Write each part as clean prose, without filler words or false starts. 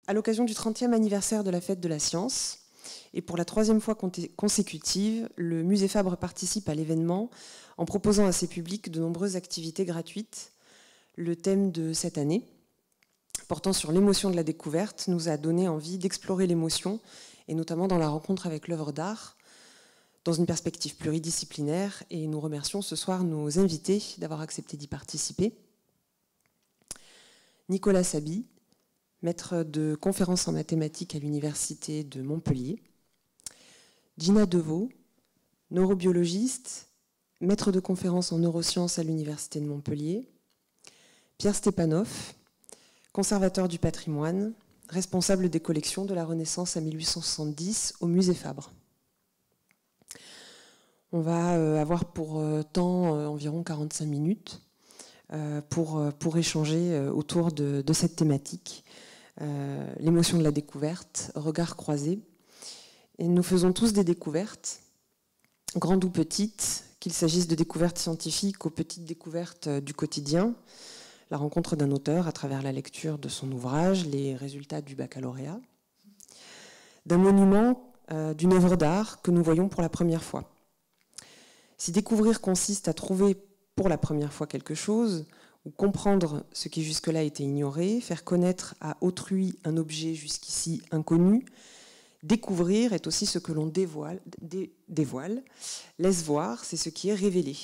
À l'occasion du 30e anniversaire de la Fête de la Science, et pour la 3e fois consécutive, le Musée Fabre participe à l'événement en proposant à ses publics de nombreuses activités gratuites. Le thème de cette année, portant sur l'émotion de la découverte, nous a donné envie d'explorer l'émotion, et notamment dans la rencontre avec l'œuvre d'art, dans une perspective pluridisciplinaire, et nous remercions ce soir nos invités d'avoir accepté d'y participer. Nicolas Saby, maître de conférences en mathématiques à l'Université de Montpellier. Gina Deveau, neurobiologiste, maître de conférences en neurosciences à l'Université de Montpellier. Pierre Stepanov, conservateur du patrimoine, responsable des collections de la Renaissance à 1870 au Musée Fabre. On va avoir pour temps environ 45 minutes pour échanger autour de cette thématique, l'émotion de la découverte, regard croisé. Et nous faisons tous des découvertes, grandes ou petites, qu'il s'agisse de découvertes scientifiques ou petites découvertes du quotidien, la rencontre d'un auteur à travers la lecture de son ouvrage, les résultats du baccalauréat, d'un monument, d'une œuvre d'art que nous voyons pour la première fois. Si découvrir consiste à trouver pour la première fois quelque chose, ou comprendre ce qui jusque-là était ignoré, faire connaître à autrui un objet jusqu'ici inconnu, découvrir est aussi ce que l'on dévoile, laisse voir, c'est ce qui est révélé.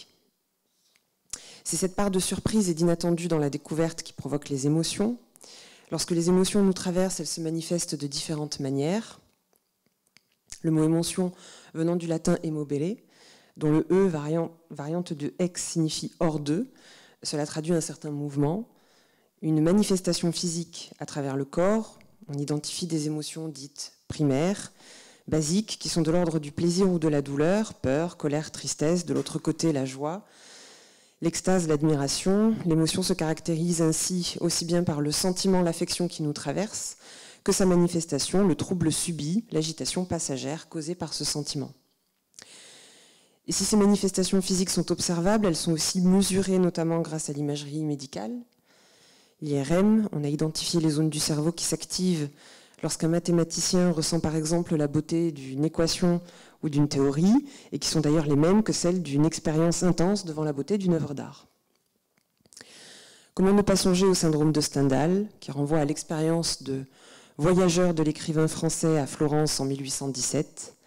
C'est cette part de surprise et d'inattendu dans la découverte qui provoque les émotions. Lorsque les émotions nous traversent, elles se manifestent de différentes manières. Le mot émotion venant du latin emobere, dont le E, variante de ex, signifie hors d'eux, cela traduit un certain mouvement, une manifestation physique à travers le corps. On identifie des émotions dites primaires, basiques, qui sont de l'ordre du plaisir ou de la douleur, peur, colère, tristesse, de l'autre côté la joie, l'extase, l'admiration. L'émotion se caractérise ainsi aussi bien par le sentiment, l'affection qui nous traverse, que sa manifestation, le trouble subi, l'agitation passagère causée par ce sentiment. Et si ces manifestations physiques sont observables, elles sont aussi mesurées, notamment grâce à l'imagerie médicale. L'IRM, on a identifié les zones du cerveau qui s'activent lorsqu'un mathématicien ressent par exemple la beauté d'une équation ou d'une théorie, et qui sont d'ailleurs les mêmes que celles d'une expérience intense devant la beauté d'une œuvre d'art. Comment ne pas songer au syndrome de Stendhal, qui renvoie à l'expérience de voyageur de l'écrivain français à Florence en 1817.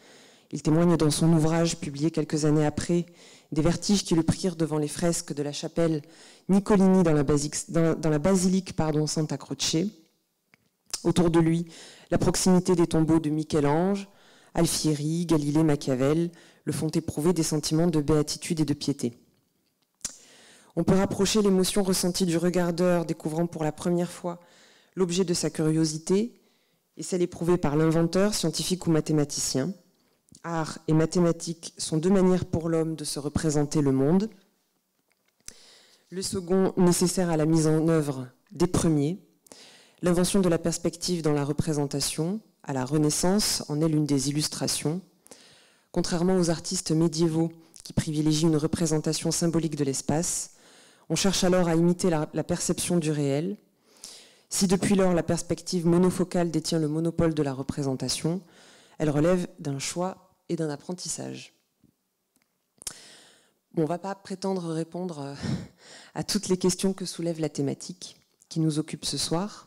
Il témoigne dans son ouvrage, publié quelques années après, des vertiges qui le prirent devant les fresques de la chapelle Niccolini dans la basilique Santa Croce. Autour de lui, la proximité des tombeaux de Michel-Ange, Alfieri, Galilée, Machiavel le font éprouver des sentiments de béatitude et de piété. On peut rapprocher l'émotion ressentie du regardeur découvrant pour la première fois l'objet de sa curiosité et celle éprouvée par l'inventeur, scientifique ou mathématicien. Art et mathématiques sont deux manières pour l'homme de se représenter le monde. Le second, nécessaire à la mise en œuvre des premiers. L'invention de la perspective dans la représentation, à la Renaissance, en est l'une des illustrations. Contrairement aux artistes médiévaux qui privilégient une représentation symbolique de l'espace, on cherche alors à imiter la perception du réel. Si depuis lors la perspective monofocale détient le monopole de la représentation, elle relève d'un choix et d'un apprentissage. Bon, on ne va pas prétendre répondre à toutes les questions que soulève la thématique qui nous occupe ce soir,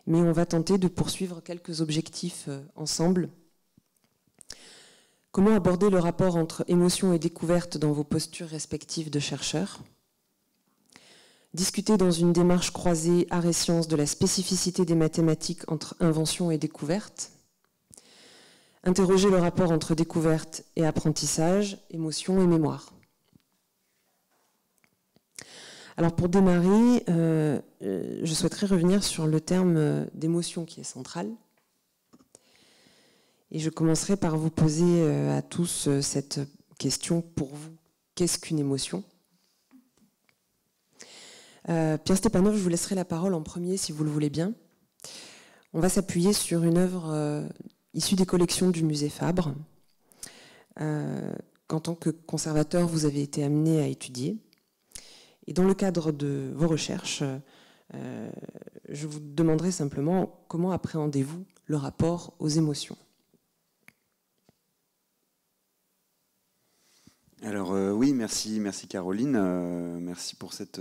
mais on va tenter de poursuivre quelques objectifs ensemble. Comment aborder le rapport entre émotion et découverte dans vos postures respectives de chercheurs? Discuter dans une démarche croisée art et sciences de la spécificité des mathématiques entre invention et découverte. Interroger le rapport entre découverte et apprentissage, émotion et mémoire. Alors pour démarrer, je souhaiterais revenir sur le terme d'émotion qui est central. Et je commencerai par vous poser à tous cette question pour vous. Qu'est-ce qu'une émotion ? Pierre Stepanov, je vous laisserai la parole en premier si vous le voulez bien. On va s'appuyer sur une œuvre issue des collections du musée Fabre, qu'en tant que conservateur, vous avez été amené à étudier. Et dans le cadre de vos recherches, je vous demanderai simplement comment appréhendez-vous le rapport aux émotions? Alors oui, merci Caroline, merci pour cette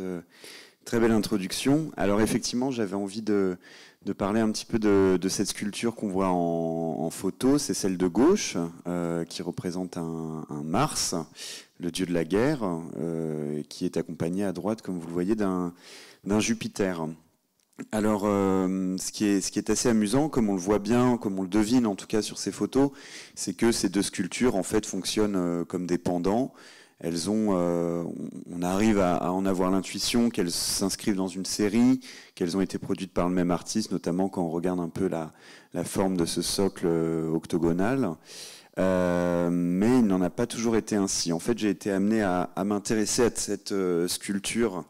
très belle introduction. Alors effectivement, j'avais envie de parler un petit peu de cette sculpture qu'on voit en photo. C'est celle de gauche, qui représente un Mars, le dieu de la guerre, qui est accompagné à droite, comme vous le voyez, d'un Jupiter. Alors, ce qui est assez amusant, comme on le voit bien, comme on le devine en tout cas sur ces photos, c'est que ces deux sculptures en fait fonctionnent comme des pendants. Elles ont, on arrive à en avoir l'intuition qu'elles s'inscrivent dans une série, qu'elles ont été produites par le même artiste, notamment quand on regarde un peu la forme de ce socle octogonal. Mais il n'en a pas toujours été ainsi. En fait, j'ai été amené à m'intéresser à cette sculpture,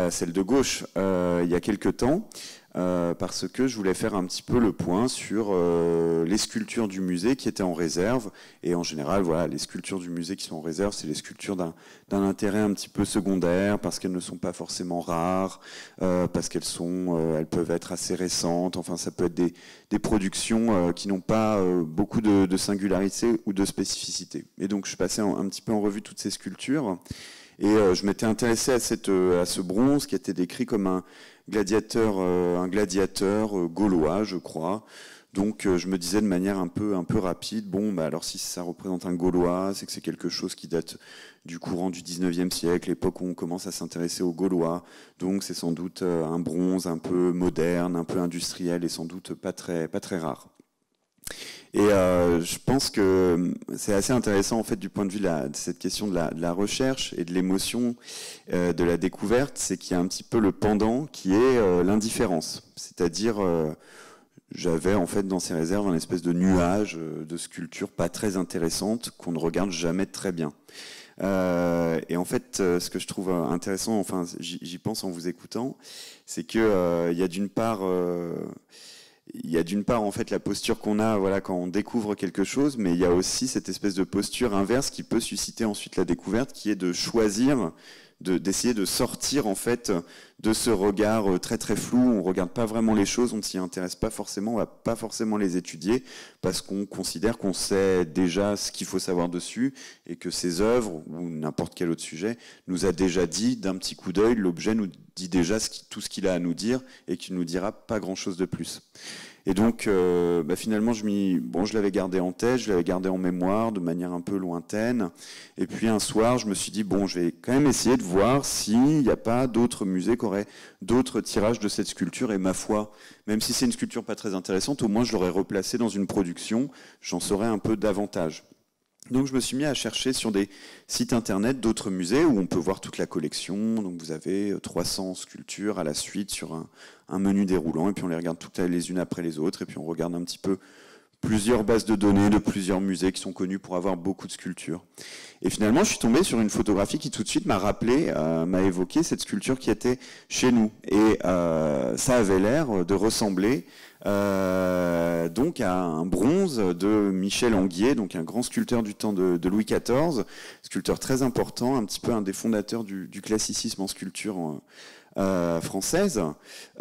celle de gauche, il y a quelque temps, parce que je voulais faire un petit peu le point sur les sculptures du musée qui étaient en réserve. Et en général, voilà, les sculptures du musée qui sont en réserve, c'est les sculptures d'un intérêt un petit peu secondaire, parce qu'elles ne sont pas forcément rares, parce elles peuvent être assez récentes. Enfin, ça peut être des productions qui n'ont pas beaucoup de singularité ou de spécificité. Et donc, je passais un petit peu en revue toutes ces sculptures. Et je m'étais intéressé à ce bronze qui était décrit comme un gladiateur gaulois, je crois. Donc je me disais de manière un peu rapide, bon, bah alors si ça représente un Gaulois, c'est que c'est quelque chose qui date du courant du 19e siècle, l'époque où on commence à s'intéresser aux Gaulois. Donc c'est sans doute un bronze un peu moderne, un peu industriel et sans doute pas très rare. Et je pense que c'est assez intéressant en fait du point de vue de cette question de la recherche et de l'émotion, de la découverte, c'est qu'il y a un petit peu le pendant qui est l'indifférence. C'est-à-dire, j'avais en fait dans ces réserves un espèce de nuage de sculptures pas très intéressantes qu'on ne regarde jamais très bien. Et en fait, ce que je trouve intéressant, enfin j'y pense en vous écoutant, c'est que il y a d'une part en fait la posture qu'on a, voilà, quand on découvre quelque chose, mais il y a aussi cette espèce de posture inverse qui peut susciter ensuite la découverte, qui est de choisir, d'essayer de sortir en fait de ce regard très très flou. On regarde pas vraiment les choses, on ne s'y intéresse pas forcément, on va pas forcément les étudier parce qu'on considère qu'on sait déjà ce qu'il faut savoir dessus et que ces œuvres ou n'importe quel autre sujet nous a déjà dit d'un petit coup d'œil, l'objet nous dit déjà tout ce qu'il a à nous dire et qu'il nous dira pas grand chose de plus. Et donc, finalement, je l'avais gardé en tête, je l'avais gardé en mémoire de manière un peu lointaine. Et puis un soir, je me suis dit, bon, je vais quand même essayer de voir s'il n'y a pas d'autres musées qui auraient d'autres tirages de cette sculpture. Et ma foi, même si c'est une sculpture pas très intéressante, au moins je l'aurais replacée dans une production, j'en saurais un peu davantage. Donc je me suis mis à chercher sur des sites internet d'autres musées où on peut voir toute la collection. Donc vous avez 300 sculptures à la suite sur un menu déroulant et puis on les regarde toutes les unes après les autres et puis on regarde un petit peu plusieurs bases de données de plusieurs musées qui sont connus pour avoir beaucoup de sculptures. Et finalement, je suis tombé sur une photographie qui tout de suite m'a rappelé, m'a évoqué cette sculpture qui était chez nous. Et ça avait l'air de ressembler donc à un bronze de Michel Anguier, donc un grand sculpteur du temps de Louis XIV, sculpteur très important, un petit peu un des fondateurs du classicisme en sculpture française,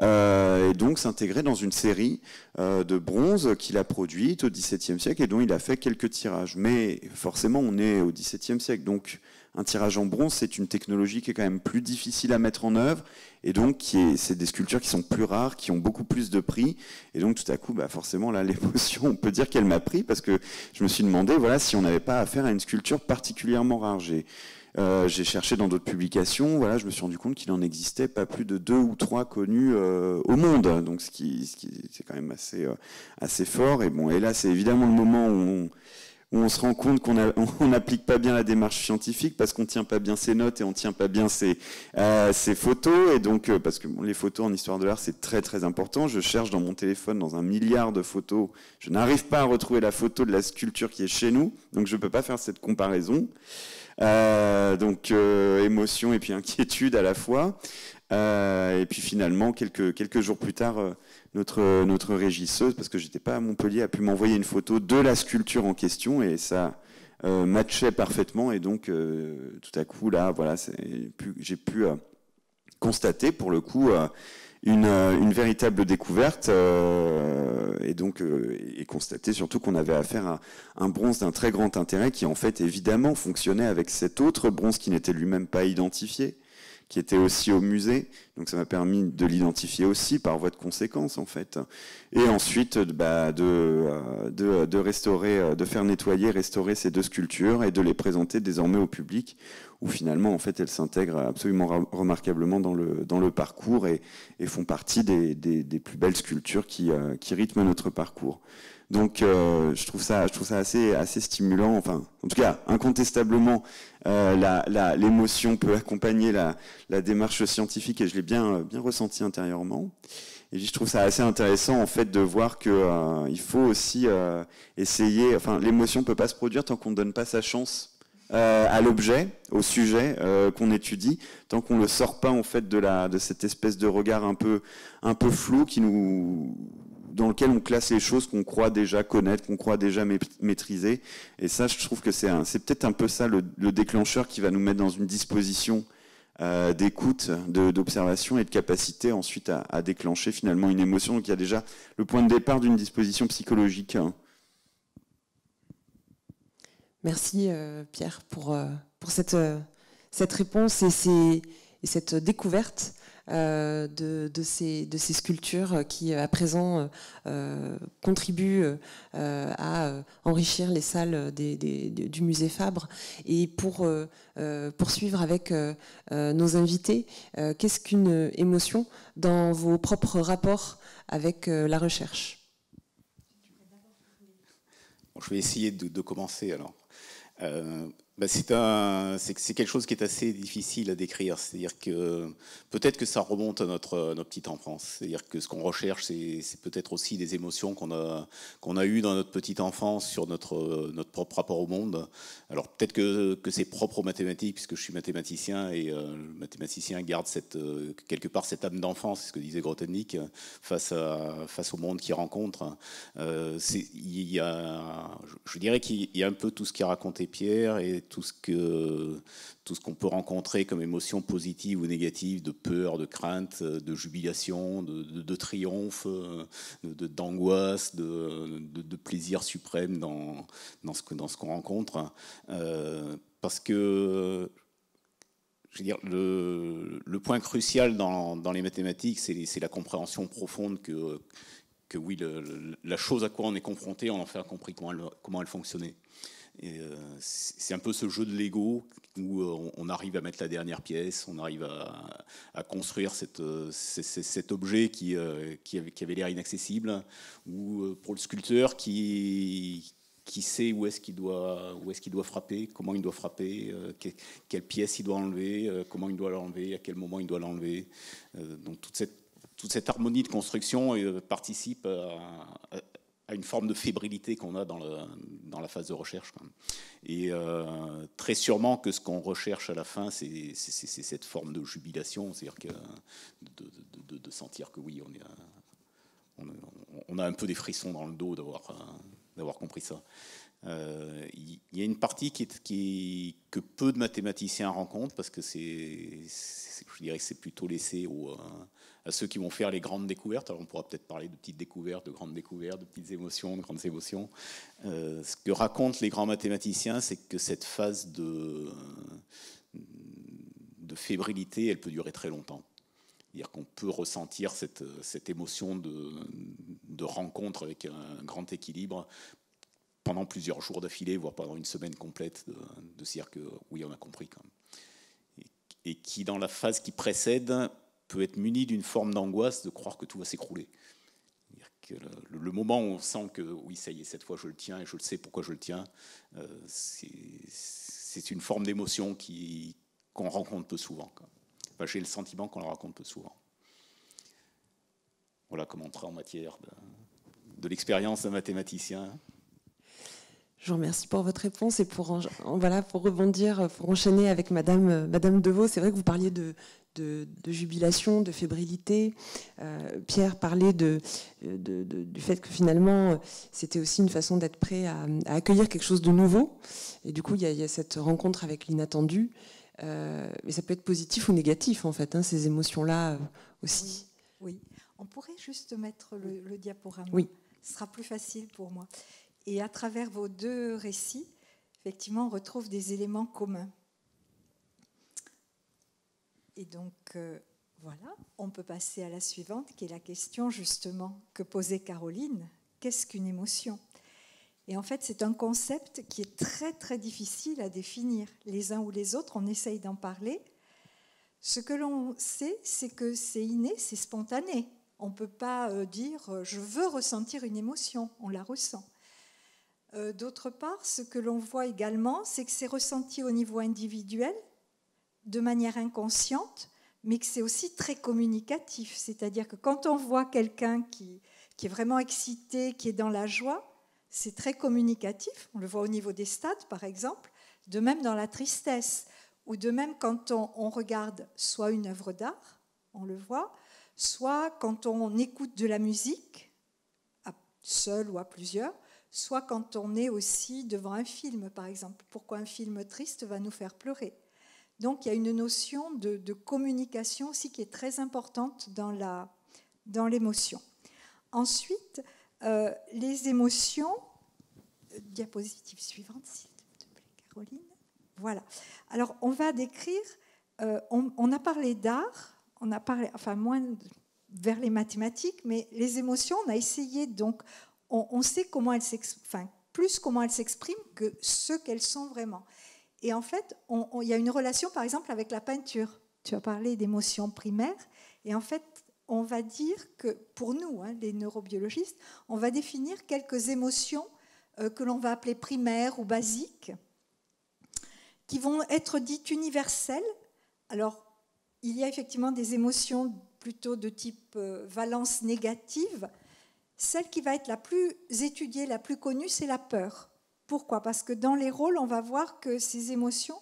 et donc s'intégrer dans une série de bronzes qu'il a produite au XVIIe siècle et dont il a fait quelques tirages. Mais forcément, on est au XVIIe siècle, donc un tirage en bronze, c'est une technologie qui est quand même plus difficile à mettre en œuvre, et donc c'est des sculptures qui sont plus rares, qui ont beaucoup plus de prix, et donc tout à coup, forcément, là, l'émotion, on peut dire qu'elle m'a pris, parce que je me suis demandé, voilà, si on n'avait pas affaire à une sculpture particulièrement rare. J'ai cherché dans d'autres publications, voilà, je me suis rendu compte qu'il en existait pas plus de 2 ou 3 connus au monde, donc ce qui c'est quand même assez fort. Et bon, et là, c'est évidemment le moment où on se rend compte qu'on n'applique pas bien la démarche scientifique parce qu'on tient pas bien ses notes et on tient pas bien ses photos. Et donc, parce que les photos en histoire de l'art, c'est très très important. Je cherche dans mon téléphone, dans 1 milliard de photos, je n'arrive pas à retrouver la photo de la sculpture qui est chez nous, donc je peux pas faire cette comparaison. Donc émotion et puis inquiétude à la fois. Et puis finalement, quelques jours plus tard, notre régisseuse, parce que j'étais pas à Montpellier, a pu m'envoyer une photo de la sculpture en question et ça matchait parfaitement. Et donc tout à coup là, voilà, j'ai pu constater pour le coup une véritable découverte et donc et constater surtout qu'on avait affaire à un bronze d'un très grand intérêt qui en fait évidemment fonctionnait avec cet autre bronze qui n'était lui-même pas identifié, qui était aussi au musée, donc ça m'a permis de l'identifier aussi par voie de conséquence en fait, et ensuite de restaurer, de faire nettoyer, restaurer ces deux sculptures et de les présenter désormais au public, où finalement en fait elles s'intègrent absolument remarquablement dans le parcours et font partie des plus belles sculptures qui rythment notre parcours. Donc je trouve ça assez stimulant. Enfin, en tout cas, incontestablement, l'émotion peut accompagner la démarche scientifique et je l'ai bien ressenti intérieurement. Et je trouve ça assez intéressant en fait de voir que il faut aussi essayer. Enfin, l'émotion peut pas se produire tant qu'on ne donne pas sa chance à l'objet, au sujet qu'on étudie, tant qu'on le sort pas en fait de cette espèce de regard un peu flou dans lequel on classe les choses qu'on croit déjà connaître, qu'on croit déjà maîtriser. Et ça, je trouve que c'est peut-être un peu ça le déclencheur qui va nous mettre dans une disposition d'écoute, d'observation et de capacité ensuite à déclencher finalement une émotion. Donc il y a déjà le point de départ d'une disposition psychologique. Merci Pierre pour cette réponse et cette découverte de ces sculptures qui à présent contribuent à enrichir les salles du musée Fabre. Et pour poursuivre avec nos invités, qu'est-ce qu'une émotion dans vos propres rapports avec la recherche? Bon, je vais essayer de commencer alors. C'est quelque chose qui est assez difficile à décrire. C'est-à-dire que peut-être que ça remonte à notre petite enfance. C'est-à-dire que ce qu'on recherche, c'est peut-être aussi des émotions qu'on a eues dans notre petite enfance sur notre propre rapport au monde. Alors peut-être que c'est propre aux mathématiques, puisque je suis mathématicien, et le mathématicien garde quelque part cette âme d'enfance, c'est ce que disait Grothendieck, face au monde qu'il rencontre. Je dirais qu'il y a un peu tout ce qu'a raconté Pierre et tout ce qu'on peut rencontrer comme émotions positives ou négatives, de peur, de crainte, de jubilation, de triomphe, d'angoisse, de plaisir suprême dans ce qu'on rencontre. Parce que, je veux dire, le point crucial dans les mathématiques, c'est la compréhension profonde que oui, la chose à quoi on est confronté, on en fait compris comment elle fonctionnait. C'est un peu ce jeu de Lego où on arrive à mettre la dernière pièce, on arrive à construire cet objet qui avait l'air inaccessible, ou pour le sculpteur qui sait où est-ce qu'il doit frapper, comment il doit frapper, quelle pièce il doit enlever, comment il doit l'enlever, à quel moment il doit l'enlever. Donc toute cette harmonie de construction participe à une forme de fébrilité qu'on a dans la phase de recherche. Et très sûrement que ce qu'on recherche à la fin, c'est cette forme de jubilation, c'est-à-dire de sentir que oui, on a un peu des frissons dans le dos d'avoir compris ça. Il y a une partie que peu de mathématiciens rencontrent, parce que je dirais que c'est plutôt laissé à ceux qui vont faire les grandes découvertes. Alors on pourra peut-être parler de petites découvertes, de grandes découvertes, de petites émotions, de grandes émotions. Ce que racontent les grands mathématiciens, c'est que cette phase de fébrilité, elle peut durer très longtemps. C'est-à-dire qu'on peut ressentir cette émotion de rencontre avec un grand équilibre pendant plusieurs jours d'affilée, voire pendant une semaine complète, de se dire que oui, on a compris quand même. Et qui, dans la phase qui précède, peut être muni d'une forme d'angoisse de croire que tout va s'écrouler. Le moment où on sent que oui, ça y est, cette fois je le tiens et je le sais pourquoi je le tiens, c'est une forme d'émotion qu'on rencontre peu souvent. Enfin, j'ai le sentiment qu'on la rencontre peu souvent. Voilà comment entrer en matière de l'expérience d'un mathématicien. Je vous remercie pour votre réponse et pour rebondir, pour enchaîner avec Madame Devaux. C'est vrai que vous parliez de jubilation, de fébrilité. Pierre parlait du fait que finalement, c'était aussi une façon d'être prêt à accueillir quelque chose de nouveau. Et du coup, il y a cette rencontre avec l'inattendu. Mais ça peut être positif ou négatif, en fait, ces émotions-là aussi. Oui, on pourrait juste mettre le diaporama. Oui. Ce sera plus facile pour moi. Et à travers vos deux récits, effectivement, on retrouve des éléments communs. Et donc, voilà, on peut passer à la suivante, qui est la question justement que posait Caroline. Qu'est-ce qu'une émotion ? Et en fait, c'est un concept qui est très, très difficile à définir. Les uns ou les autres, on essaye d'en parler. Ce que l'on sait, c'est que c'est inné, c'est spontané. On ne peut pas dire « je veux ressentir une émotion », on la ressent. D'autre part, ce que l'on voit également, c'est que c'est ressenti au niveau individuel, de manière inconsciente, mais que c'est aussi très communicatif. C'est-à-dire que quand on voit quelqu'un qui est vraiment excité, qui est dans la joie, c'est très communicatif. On le voit au niveau des stades, par exemple, de même dans la tristesse, ou de même quand on regarde soit une œuvre d'art, on le voit, soit quand on écoute de la musique, seul ou à plusieurs, soit quand on est aussi devant un film, par exemple. Pourquoi un film triste va nous faire pleurer ? Donc il y a une notion de communication aussi qui est très importante dans l'émotion. Ensuite, les émotions, diapositive suivante, s'il te plaît, Caroline. Voilà. Alors on va décrire, on a parlé d'art, on a parlé, enfin moins vers les mathématiques, mais les émotions, on a essayé, donc on sait comment elles s'expriment, enfin plus comment elles s'expriment que ce qu'elles sont vraiment. Et en fait, il y a une relation, par exemple, avec la peinture. Tu as parlé d'émotions primaires. Et en fait, on va dire que, pour nous, les neurobiologistes, on va définir quelques émotions que l'on va appeler primaires ou basiques, qui vont être dites universelles. Alors, il y a effectivement des émotions plutôt de type valence négative. Celle qui va être la plus étudiée, la plus connue, c'est la peur. Pourquoi ? Parce que dans les rôles, on va voir que ces émotions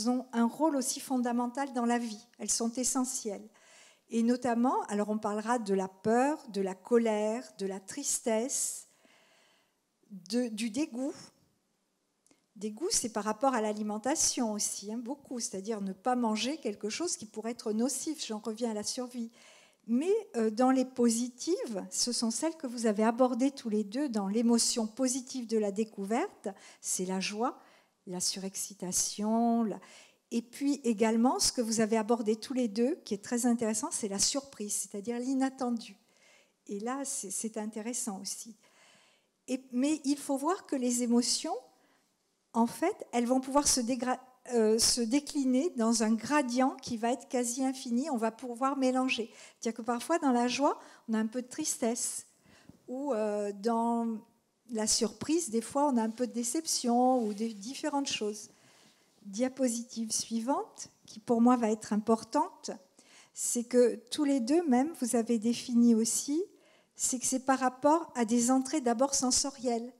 ont un rôle aussi fondamental dans la vie. Elles sont essentielles. Et notamment, alors on parlera de la peur, de la colère, de la tristesse, du dégoût. Dégoût, c'est par rapport à l'alimentation aussi, beaucoup. C'est-à-dire ne pas manger quelque chose qui pourrait être nocif. J'en reviens à la survie. Mais dans les positives, ce sont celles que vous avez abordées tous les deux dans l'émotion positive de la découverte, c'est la joie, la surexcitation, et puis également ce que vous avez abordé tous les deux, qui est très intéressant, c'est la surprise, c'est-à-dire l'inattendu. Et là, c'est intéressant aussi. Mais il faut voir que les émotions, en fait, elles vont pouvoir se décliner dans un gradient qui va être quasi infini, on va pouvoir mélanger. C'est-à-dire que parfois, dans la joie, on a un peu de tristesse, ou dans la surprise, des fois, on a un peu de déception, ou des différentes choses. Diapositive suivante, qui pour moi va être importante, c'est que tous les deux, même, vous avez défini aussi, c'est que c'est par rapport à des entrées d'abord sensorielles.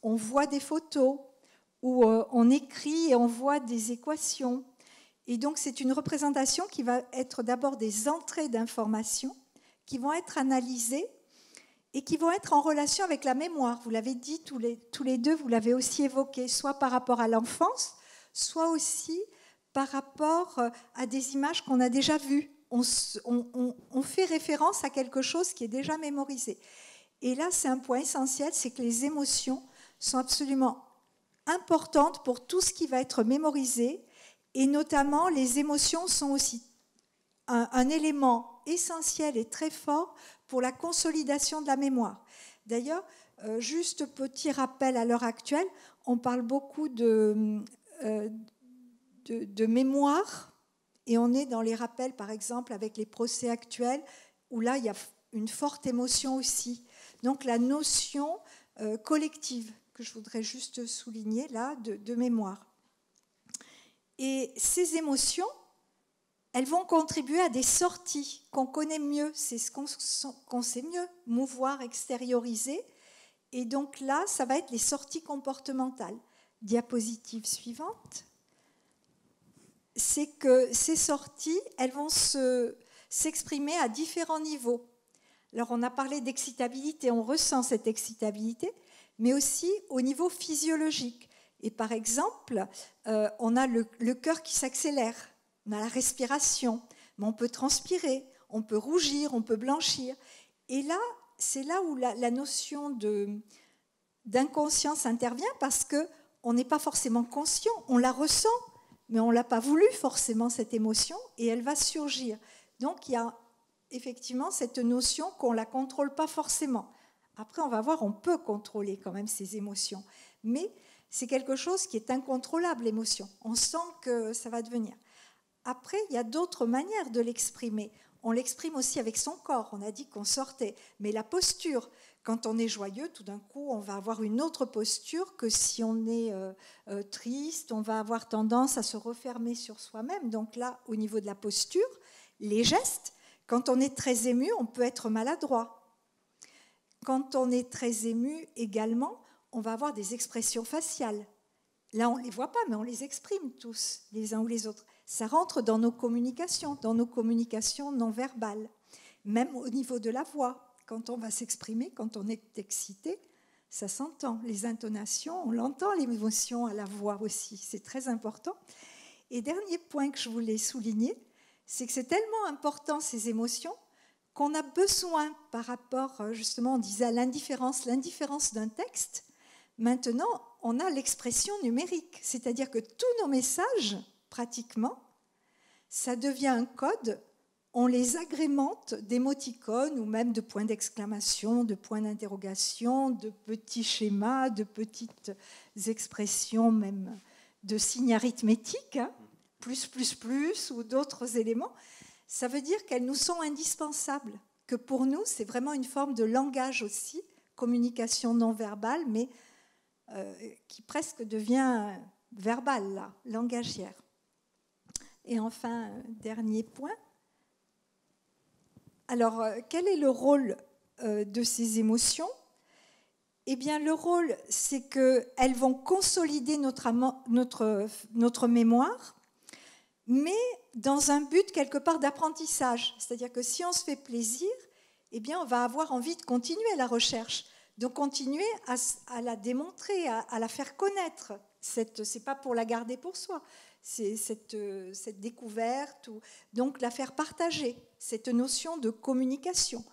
On voit des photos, où on écrit et on voit des équations. Et donc, c'est une représentation qui va être d'abord des entrées d'informations qui vont être analysées et qui vont être en relation avec la mémoire. Vous l'avez dit tous les deux, vous l'avez aussi évoqué, soit par rapport à l'enfance, soit aussi par rapport à des images qu'on a déjà vues. On fait référence à quelque chose qui est déjà mémorisé. Et là, c'est un point essentiel, c'est que les émotions sont absolument importante pour tout ce qui va être mémorisé, et notamment les émotions sont aussi un élément essentiel et très fort pour la consolidation de la mémoire. D'ailleurs, juste petit rappel à l'heure actuelle, on parle beaucoup de mémoire, et on est dans les rappels, par exemple, avec les procès actuels, où là, il y a une forte émotion aussi. Donc la notion collective, que je voudrais juste souligner là, de mémoire. Et ces émotions, elles vont contribuer à des sorties qu'on connaît mieux, c'est ce qu'on sait mieux, mouvoir, extérioriser. Et donc là, ça va être les sorties comportementales. Diapositive suivante. C'est que ces sorties, elles vont s'exprimer à différents niveaux. Alors on a parlé d'excitabilité, on ressent cette excitabilité, mais aussi au niveau physiologique. Et par exemple, on a le cœur qui s'accélère, on a la respiration, mais on peut transpirer, on peut rougir, on peut blanchir. Et là, c'est là où la notion d'inconscience intervient, parce qu'on n'est pas forcément conscient, on la ressent, mais on ne l'a pas voulu forcément, cette émotion, et elle va surgir. Donc il y a effectivement cette notion qu'on ne la contrôle pas forcément. Après, on va voir, on peut contrôler quand même ces émotions, mais c'est quelque chose qui est incontrôlable, l'émotion. On sent que ça va devenir. Après, il y a d'autres manières de l'exprimer. On l'exprime aussi avec son corps. On a dit qu'on sortait. Mais la posture, quand on est joyeux, tout d'un coup, on va avoir une autre posture que si on est triste. On va avoir tendance à se refermer sur soi-même. Donc là, au niveau de la posture, les gestes, quand on est très ému, on peut être maladroit. Quand on est très ému également, on va avoir des expressions faciales. Là, on ne les voit pas, mais on les exprime tous, les uns ou les autres. Ça rentre dans nos communications non verbales. Même au niveau de la voix, quand on va s'exprimer, quand on est excité, ça s'entend. Les intonations, on l'entend, l'émotion à la voix aussi. C'est très important. Et dernier point que je voulais souligner, c'est que c'est tellement important, ces émotions, qu'on a besoin, par rapport, justement, on disait à l'indifférence d'un texte. Maintenant, on a l'expression numérique, c'est-à-dire que tous nos messages, pratiquement, ça devient un code, on les agrémente d'émoticônes ou même de points d'exclamation, de points d'interrogation, de petits schémas, de petites expressions, même de signes arithmétiques, hein, plus, ou d'autres éléments. Ça veut dire qu'elles nous sont indispensables, que pour nous, c'est vraiment une forme de langage aussi, communication non verbale, mais qui presque devient verbale, là, langagière. Et enfin, dernier point. Alors, quel est le rôle de ces émotions ? Eh bien, le rôle, c'est qu'elles vont consolider notre mémoire, mais dans un but quelque part d'apprentissage. C'est-à-dire que si on se fait plaisir, eh bien, on va avoir envie de continuer la recherche, de continuer à la démontrer, à la faire connaître. C'est pas pour la garder pour soi, c'est cette découverte, donc la faire partager, cette notion de communication.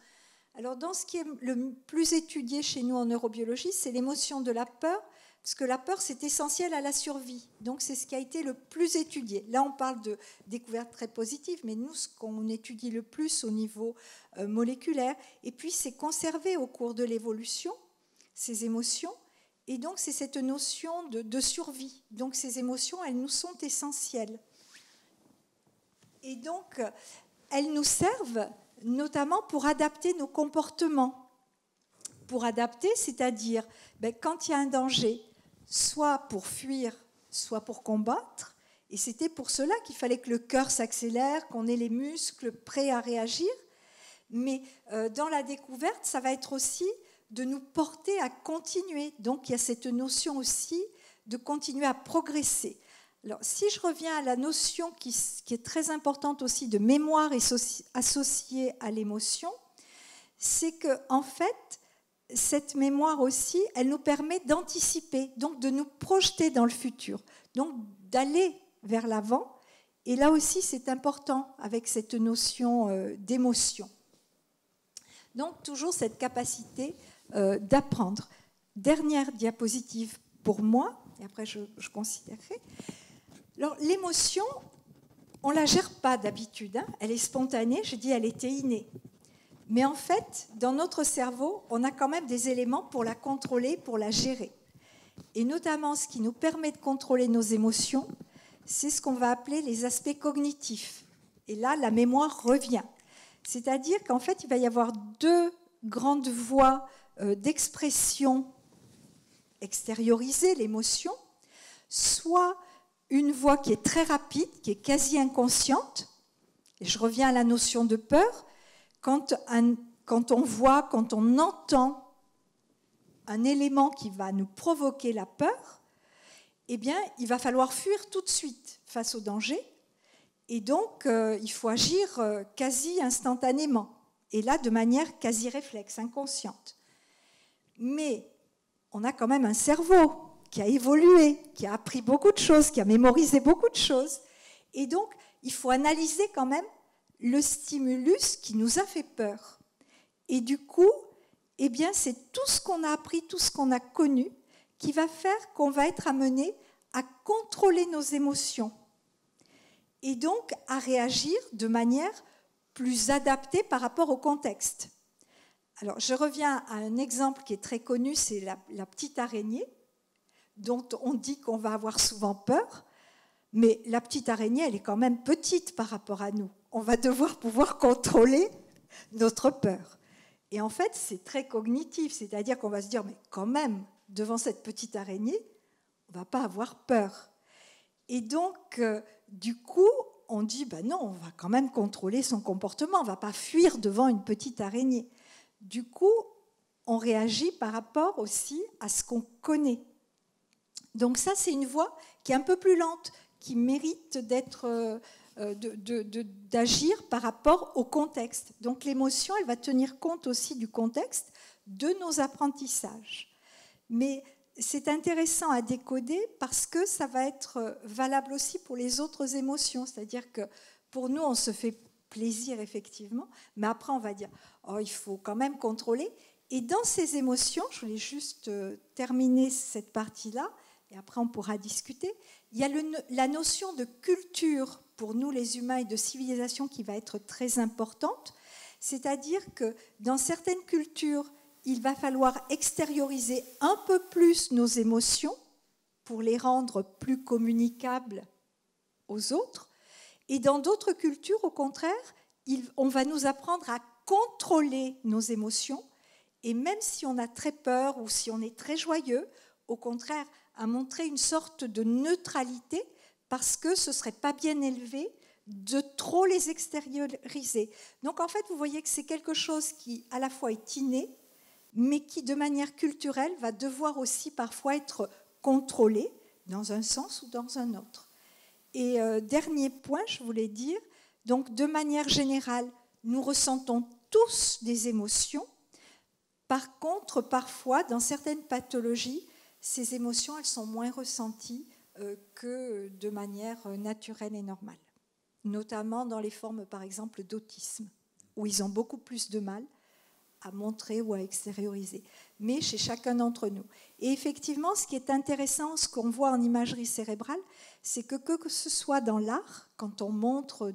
Alors, dans ce qui est le plus étudié chez nous en neurobiologie, c'est l'émotion de la peur, parce que la peur, c'est essentiel à la survie. Donc, c'est ce qui a été le plus étudié. Là, on parle de découvertes très positives, mais nous, ce qu'on étudie le plus au niveau moléculaire, et puis c'est conservé au cours de l'évolution, ces émotions, et donc c'est cette notion de survie. Donc, ces émotions, elles nous sont essentielles. Et donc, elles nous servent notamment pour adapter nos comportements. Pour adapter, c'est-à-dire, quand il y a un danger, soit pour fuir, soit pour combattre. Et c'était pour cela qu'il fallait que le cœur s'accélère, qu'on ait les muscles prêts à réagir. Mais dans la découverte, ça va être aussi de nous porter à continuer. Donc il y a cette notion aussi de continuer à progresser. Alors si je reviens à la notion qui est très importante aussi de mémoire associée à l'émotion, c'est qu'en fait, cette mémoire aussi, elle nous permet d'anticiper, donc de nous projeter dans le futur, donc d'aller vers l'avant. Et là aussi, c'est important avec cette notion d'émotion. Donc, toujours cette capacité d'apprendre. Dernière diapositive pour moi, et après je considérerai. Alors, l'émotion, on ne la gère pas d'habitude, hein, elle est spontanée, je dis elle était innée. Mais en fait, dans notre cerveau, on a quand même des éléments pour la contrôler, pour la gérer. Et notamment, ce qui nous permet de contrôler nos émotions, c'est ce qu'on va appeler les aspects cognitifs. Et là, la mémoire revient. C'est-à-dire qu'en fait, il va y avoir deux grandes voies d'expression extériorisée, l'émotion, soit une voie qui est très rapide, qui est quasi inconsciente. Et je reviens à la notion de peur. Quand on voit, quand on entend un élément qui va nous provoquer la peur, eh bien, il va falloir fuir tout de suite face au danger. Et donc, il faut agir quasi instantanément. Et là, de manière quasi réflexe, inconsciente. Mais on a quand même un cerveau qui a évolué, qui a appris beaucoup de choses, qui a mémorisé beaucoup de choses. Et donc, il faut analyser quand même le stimulus qui nous a fait peur. Et du coup, eh bien, c'est tout ce qu'on a appris, tout ce qu'on a connu, qui va faire qu'on va être amené à contrôler nos émotions et donc à réagir de manière plus adaptée par rapport au contexte. Alors, je reviens à un exemple qui est très connu, c'est la petite araignée, dont on dit qu'on va avoir souvent peur, mais la petite araignée, elle est quand même petite par rapport à nous. On va devoir pouvoir contrôler notre peur. Et en fait, c'est très cognitif, c'est-à-dire qu'on va se dire, mais quand même, devant cette petite araignée, on ne va pas avoir peur. Et donc, du coup, on dit, ben non, on va quand même contrôler son comportement, on ne va pas fuir devant une petite araignée. Du coup, on réagit par rapport aussi à ce qu'on connaît. Donc ça, c'est une voie qui est un peu plus lente, qui mérite d'être, d'agir par rapport au contexte. Donc l'émotion, elle va tenir compte aussi du contexte, de nos apprentissages. Mais c'est intéressant à décoder parce que ça va être valable aussi pour les autres émotions. C'est-à-dire que pour nous, on se fait plaisir effectivement, mais après on va dire oh, il faut quand même contrôler. Et dans ces émotions, je voulais juste terminer cette partie-là, et après on pourra discuter, il y a la notion de culture pour nous les humains et de civilisation qui va être très importante, c'est-à-dire que dans certaines cultures, il va falloir extérioriser un peu plus nos émotions pour les rendre plus communicables aux autres. Et dans d'autres cultures, au contraire, on va nous apprendre à contrôler nos émotions. Et même si on a très peur ou si on est très joyeux, au contraire, à montrer une sorte de neutralité parce que ce ne serait pas bien élevé de trop les extérioriser. Donc en fait, vous voyez que c'est quelque chose qui à la fois est inné, mais qui de manière culturelle va devoir aussi parfois être contrôlé dans un sens ou dans un autre. Et dernier point, je voulais dire, donc de manière générale, nous ressentons tous des émotions. Par contre, parfois, dans certaines pathologies, ces émotions, elles sont moins ressenties que de manière naturelle et normale. Notamment dans les formes, par exemple, d'autisme, où ils ont beaucoup plus de mal à montrer ou à extérioriser, mais chez chacun d'entre nous. Et effectivement, ce qui est intéressant, ce qu'on voit en imagerie cérébrale, c'est que ce soit dans l'art, quand on montre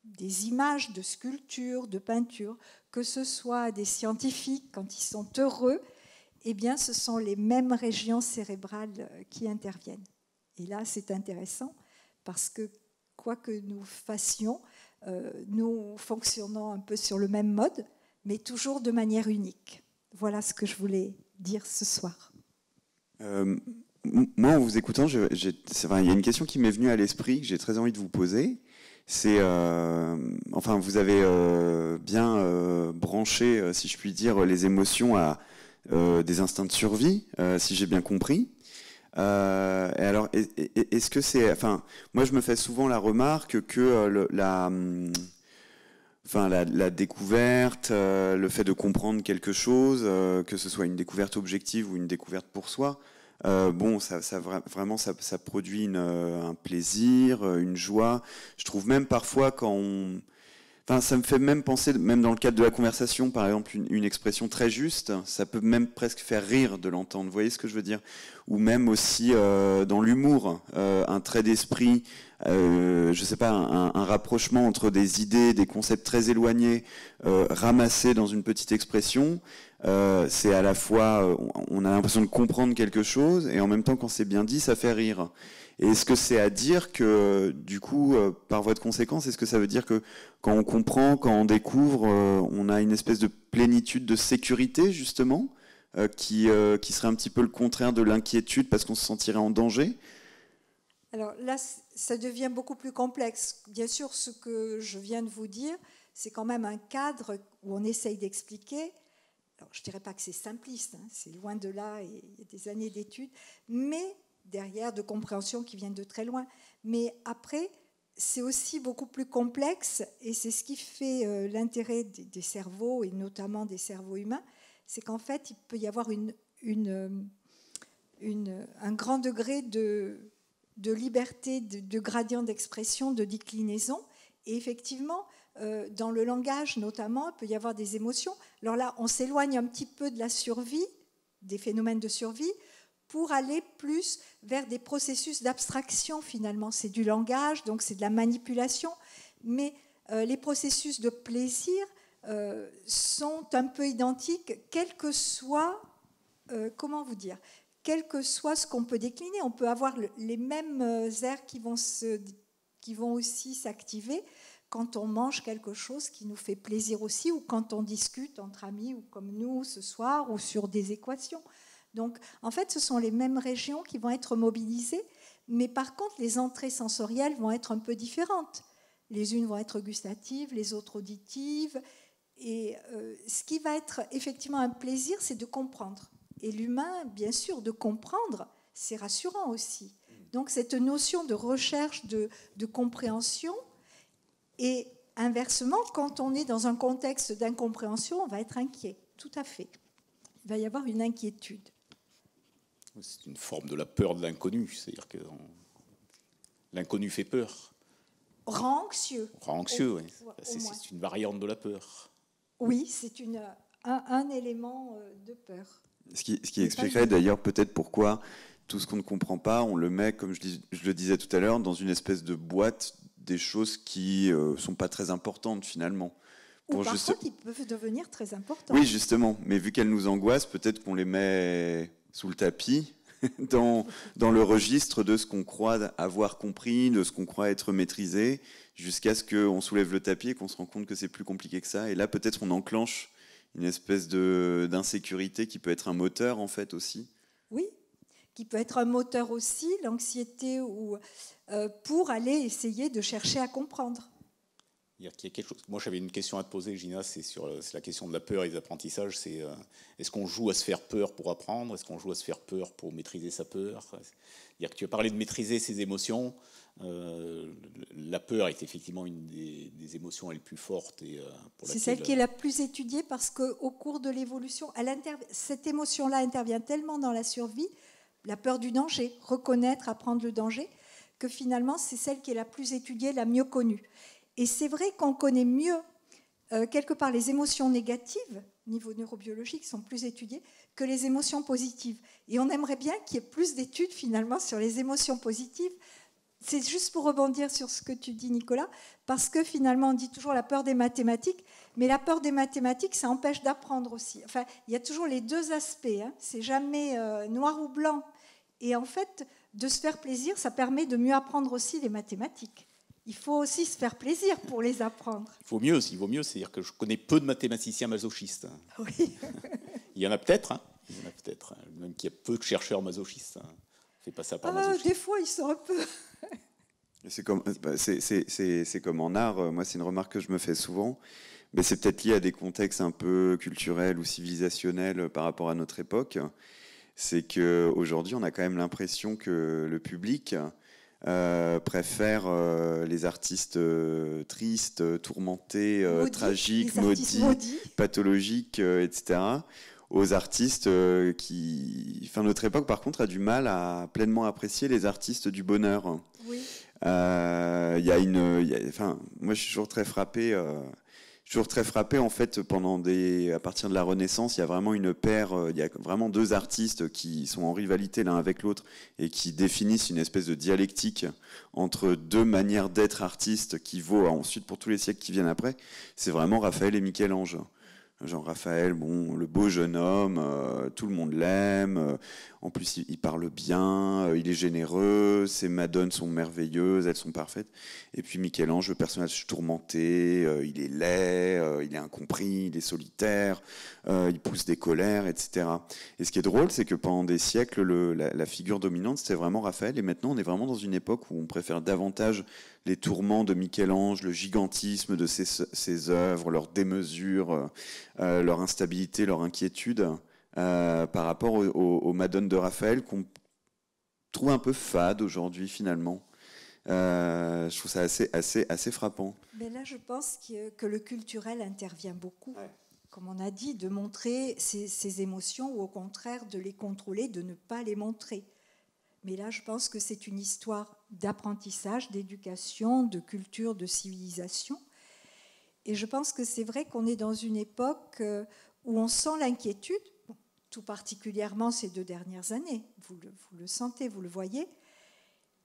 des images de sculpture, de peinture, que ce soit des scientifiques, quand ils sont heureux, eh bien, ce sont les mêmes régions cérébrales qui interviennent. Et là, c'est intéressant, parce que quoi que nous fassions, nous fonctionnons un peu sur le même mode, mais toujours de manière unique. Voilà ce que je voulais dire ce soir. Moi, en vous écoutant, il y a une question qui m'est venue à l'esprit, que j'ai très envie de vous poser. C'est, enfin, vous avez bien branché, si je puis dire, les émotions à des instincts de survie, si j'ai bien compris. Et alors, est-ce que c'est, enfin, moi, je me fais souvent la remarque que la découverte, le fait de comprendre quelque chose, que ce soit une découverte objective ou une découverte pour soi, bon, vraiment, ça produit un plaisir, une joie. Je trouve même parfois ça me fait même penser, même dans le cadre de la conversation, par exemple, une expression très juste, ça peut même presque faire rire de l'entendre. Vous voyez ce que je veux dire? Ou même aussi dans l'humour, un trait d'esprit, je sais pas, un rapprochement entre des idées, des concepts très éloignés, ramassés dans une petite expression. C'est à la fois, on a l'impression de comprendre quelque chose, et en même temps, quand c'est bien dit, ça fait rire. Et est-ce que c'est à dire que, du coup, par voie de conséquence, est-ce que ça veut dire que quand on comprend, quand on découvre, on a une espèce de plénitude de sécurité, justement, qui serait un petit peu le contraire de l'inquiétude parce qu'on se sentirait en danger? Alors là, ça devient beaucoup plus complexe. Bien sûr, ce que je viens de vous dire, c'est quand même un cadre où on essaye d'expliquer. Alors, je ne dirais pas que c'est simpliste, hein, c'est loin de là, et il y a des années d'études, mais derrière de compréhension qui viennent de très loin. Mais après, c'est aussi beaucoup plus complexe, et c'est ce qui fait l'intérêt des cerveaux, et notamment des cerveaux humains, c'est qu'en fait, il peut y avoir un grand degré de liberté, de gradient d'expression, de déclinaison, Et effectivement, dans le langage notamment, il peut y avoir des émotions. Alors là, on s'éloigne un petit peu de la survie, des phénomènes de survie, pour aller plus vers des processus d'abstraction finalement. C'est du langage, donc c'est de la manipulation, mais les processus de plaisir sont un peu identiques, quel que soit, comment vous dire, quel que soit ce qu'on peut décliner. On peut avoir les mêmes aires qui vont aussi s'activer quand on mange quelque chose qui nous fait plaisir aussi, ou quand on discute entre amis, ou comme nous ce soir, ou sur des équations. Donc, en fait, ce sont les mêmes régions qui vont être mobilisées, mais par contre, les entrées sensorielles vont être un peu différentes. Les unes vont être gustatives, les autres auditives. Et ce qui va être effectivement un plaisir, c'est de comprendre. Et l'humain, bien sûr, de comprendre, c'est rassurant aussi. Donc, cette notion de recherche, de compréhension, et inversement, quand on est dans un contexte d'incompréhension, on va être inquiet, tout à fait. Il va y avoir une inquiétude. C'est une forme de la peur de l'inconnu, c'est-à-dire que l'inconnu fait peur. Rend anxieux. Rend anxieux, oui. C'est une variante de la peur. Oui, c'est un élément de peur. Ce qui expliquerait d'ailleurs peut-être pourquoi tout ce qu'on ne comprend pas, on le met, comme je le disais tout à l'heure, dans une espèce de boîte des choses qui ne sont pas très importantes finalement. Ou parfois qui peuvent devenir très importantes. Oui, justement. Mais vu qu'elles nous angoissent, peut-être qu'on les met sous le tapis, dans le registre de ce qu'on croit avoir compris, de ce qu'on croit être maîtrisé, jusqu'à ce qu'on soulève le tapis et qu'on se rend compte que c'est plus compliqué que ça. Et là, peut-être on enclenche une espèce d'insécurité qui peut être un moteur, en fait, aussi. Oui, qui peut être un moteur aussi, l'anxiété, ou pour aller essayer de chercher à comprendre. Il y a quelque chose. Moi, j'avais une question à te poser, Gina, c'est la question de la peur et des apprentissages. C'est est-ce qu'on joue à se faire peur pour apprendre? Est-ce qu'on joue à se faire peur pour maîtriser sa peur? Il y a que tu as parlé de maîtriser ses émotions. La peur est effectivement une des émotions les plus fortes. C'est celle qui est la plus étudiée parce qu'au cours de l'évolution, cette émotion-là intervient tellement dans la survie, la peur du danger, reconnaître, apprendre le danger, que finalement, c'est celle qui est la plus étudiée, la mieux connue. Et c'est vrai qu'on connaît mieux, quelque part, les émotions négatives, au niveau neurobiologique, sont plus étudiées que les émotions positives. Et on aimerait bien qu'il y ait plus d'études, finalement, sur les émotions positives. C'est juste pour rebondir sur ce que tu dis, Nicolas, parce que finalement, on dit toujours la peur des mathématiques, mais la peur des mathématiques, ça empêche d'apprendre aussi. Enfin, il y a toujours les deux aspects, hein. C'est jamais noir ou blanc. Et en fait, de se faire plaisir, ça permet de mieux apprendre aussi les mathématiques. Il faut aussi se faire plaisir pour les apprendre. Il vaut mieux, c'est-à-dire que je connais peu de mathématiciens masochistes. Oui. Il y en a peut-être, même qu'il y a peu de chercheurs masochistes. Fait pas ça par masochisme. Des fois, ils sont un peu... C'est comme en art, moi c'est une remarque que je me fais souvent, mais c'est peut-être lié à des contextes un peu culturels ou civilisationnels par rapport à notre époque. C'est qu'aujourd'hui, on a quand même l'impression que le public préfère les artistes tristes, tourmentés, tragiques, maudits, pathologiques, etc., aux artistes qui... Enfin, notre époque, par contre, a du mal à pleinement apprécier les artistes du bonheur. Oui. Moi, je suis toujours très frappé... en fait, à partir de la Renaissance, il y a vraiment une paire, il y a vraiment deux artistes qui sont en rivalité l'un avec l'autre et qui définissent une espèce de dialectique entre deux manières d'être artiste qui vaut ensuite pour tous les siècles qui viennent après. C'est vraiment Raphaël et Michel-Ange. Genre Raphaël, le beau jeune homme, tout le monde l'aime, en plus il parle bien, il est généreux, ses madones sont merveilleuses, elles sont parfaites. Et puis Michel-Ange, le personnage tourmenté, il est laid, il est incompris, il est solitaire, il pousse des colères, etc. Et ce qui est drôle, c'est que pendant des siècles, la figure dominante, c'était vraiment Raphaël, et maintenant on est vraiment dans une époque où on préfère davantage les tourments de Michel-Ange, le gigantisme de ses œuvres, leur démesure, leur instabilité, leur inquiétude, par rapport aux Madones de Raphaël qu'on trouve un peu fades aujourd'hui finalement. Je trouve ça assez frappant. Mais là, je pense que le culturel intervient beaucoup. Ouais. Comme on a dit, de montrer ces émotions ou au contraire de les contrôler, de ne pas les montrer. Mais là, je pense que c'est une histoire d'apprentissage, d'éducation, de culture, de civilisation. Et je pense que c'est vrai qu'on est dans une époque où on sent l'inquiétude, tout particulièrement ces 2 dernières années. Vous le sentez, vous le voyez.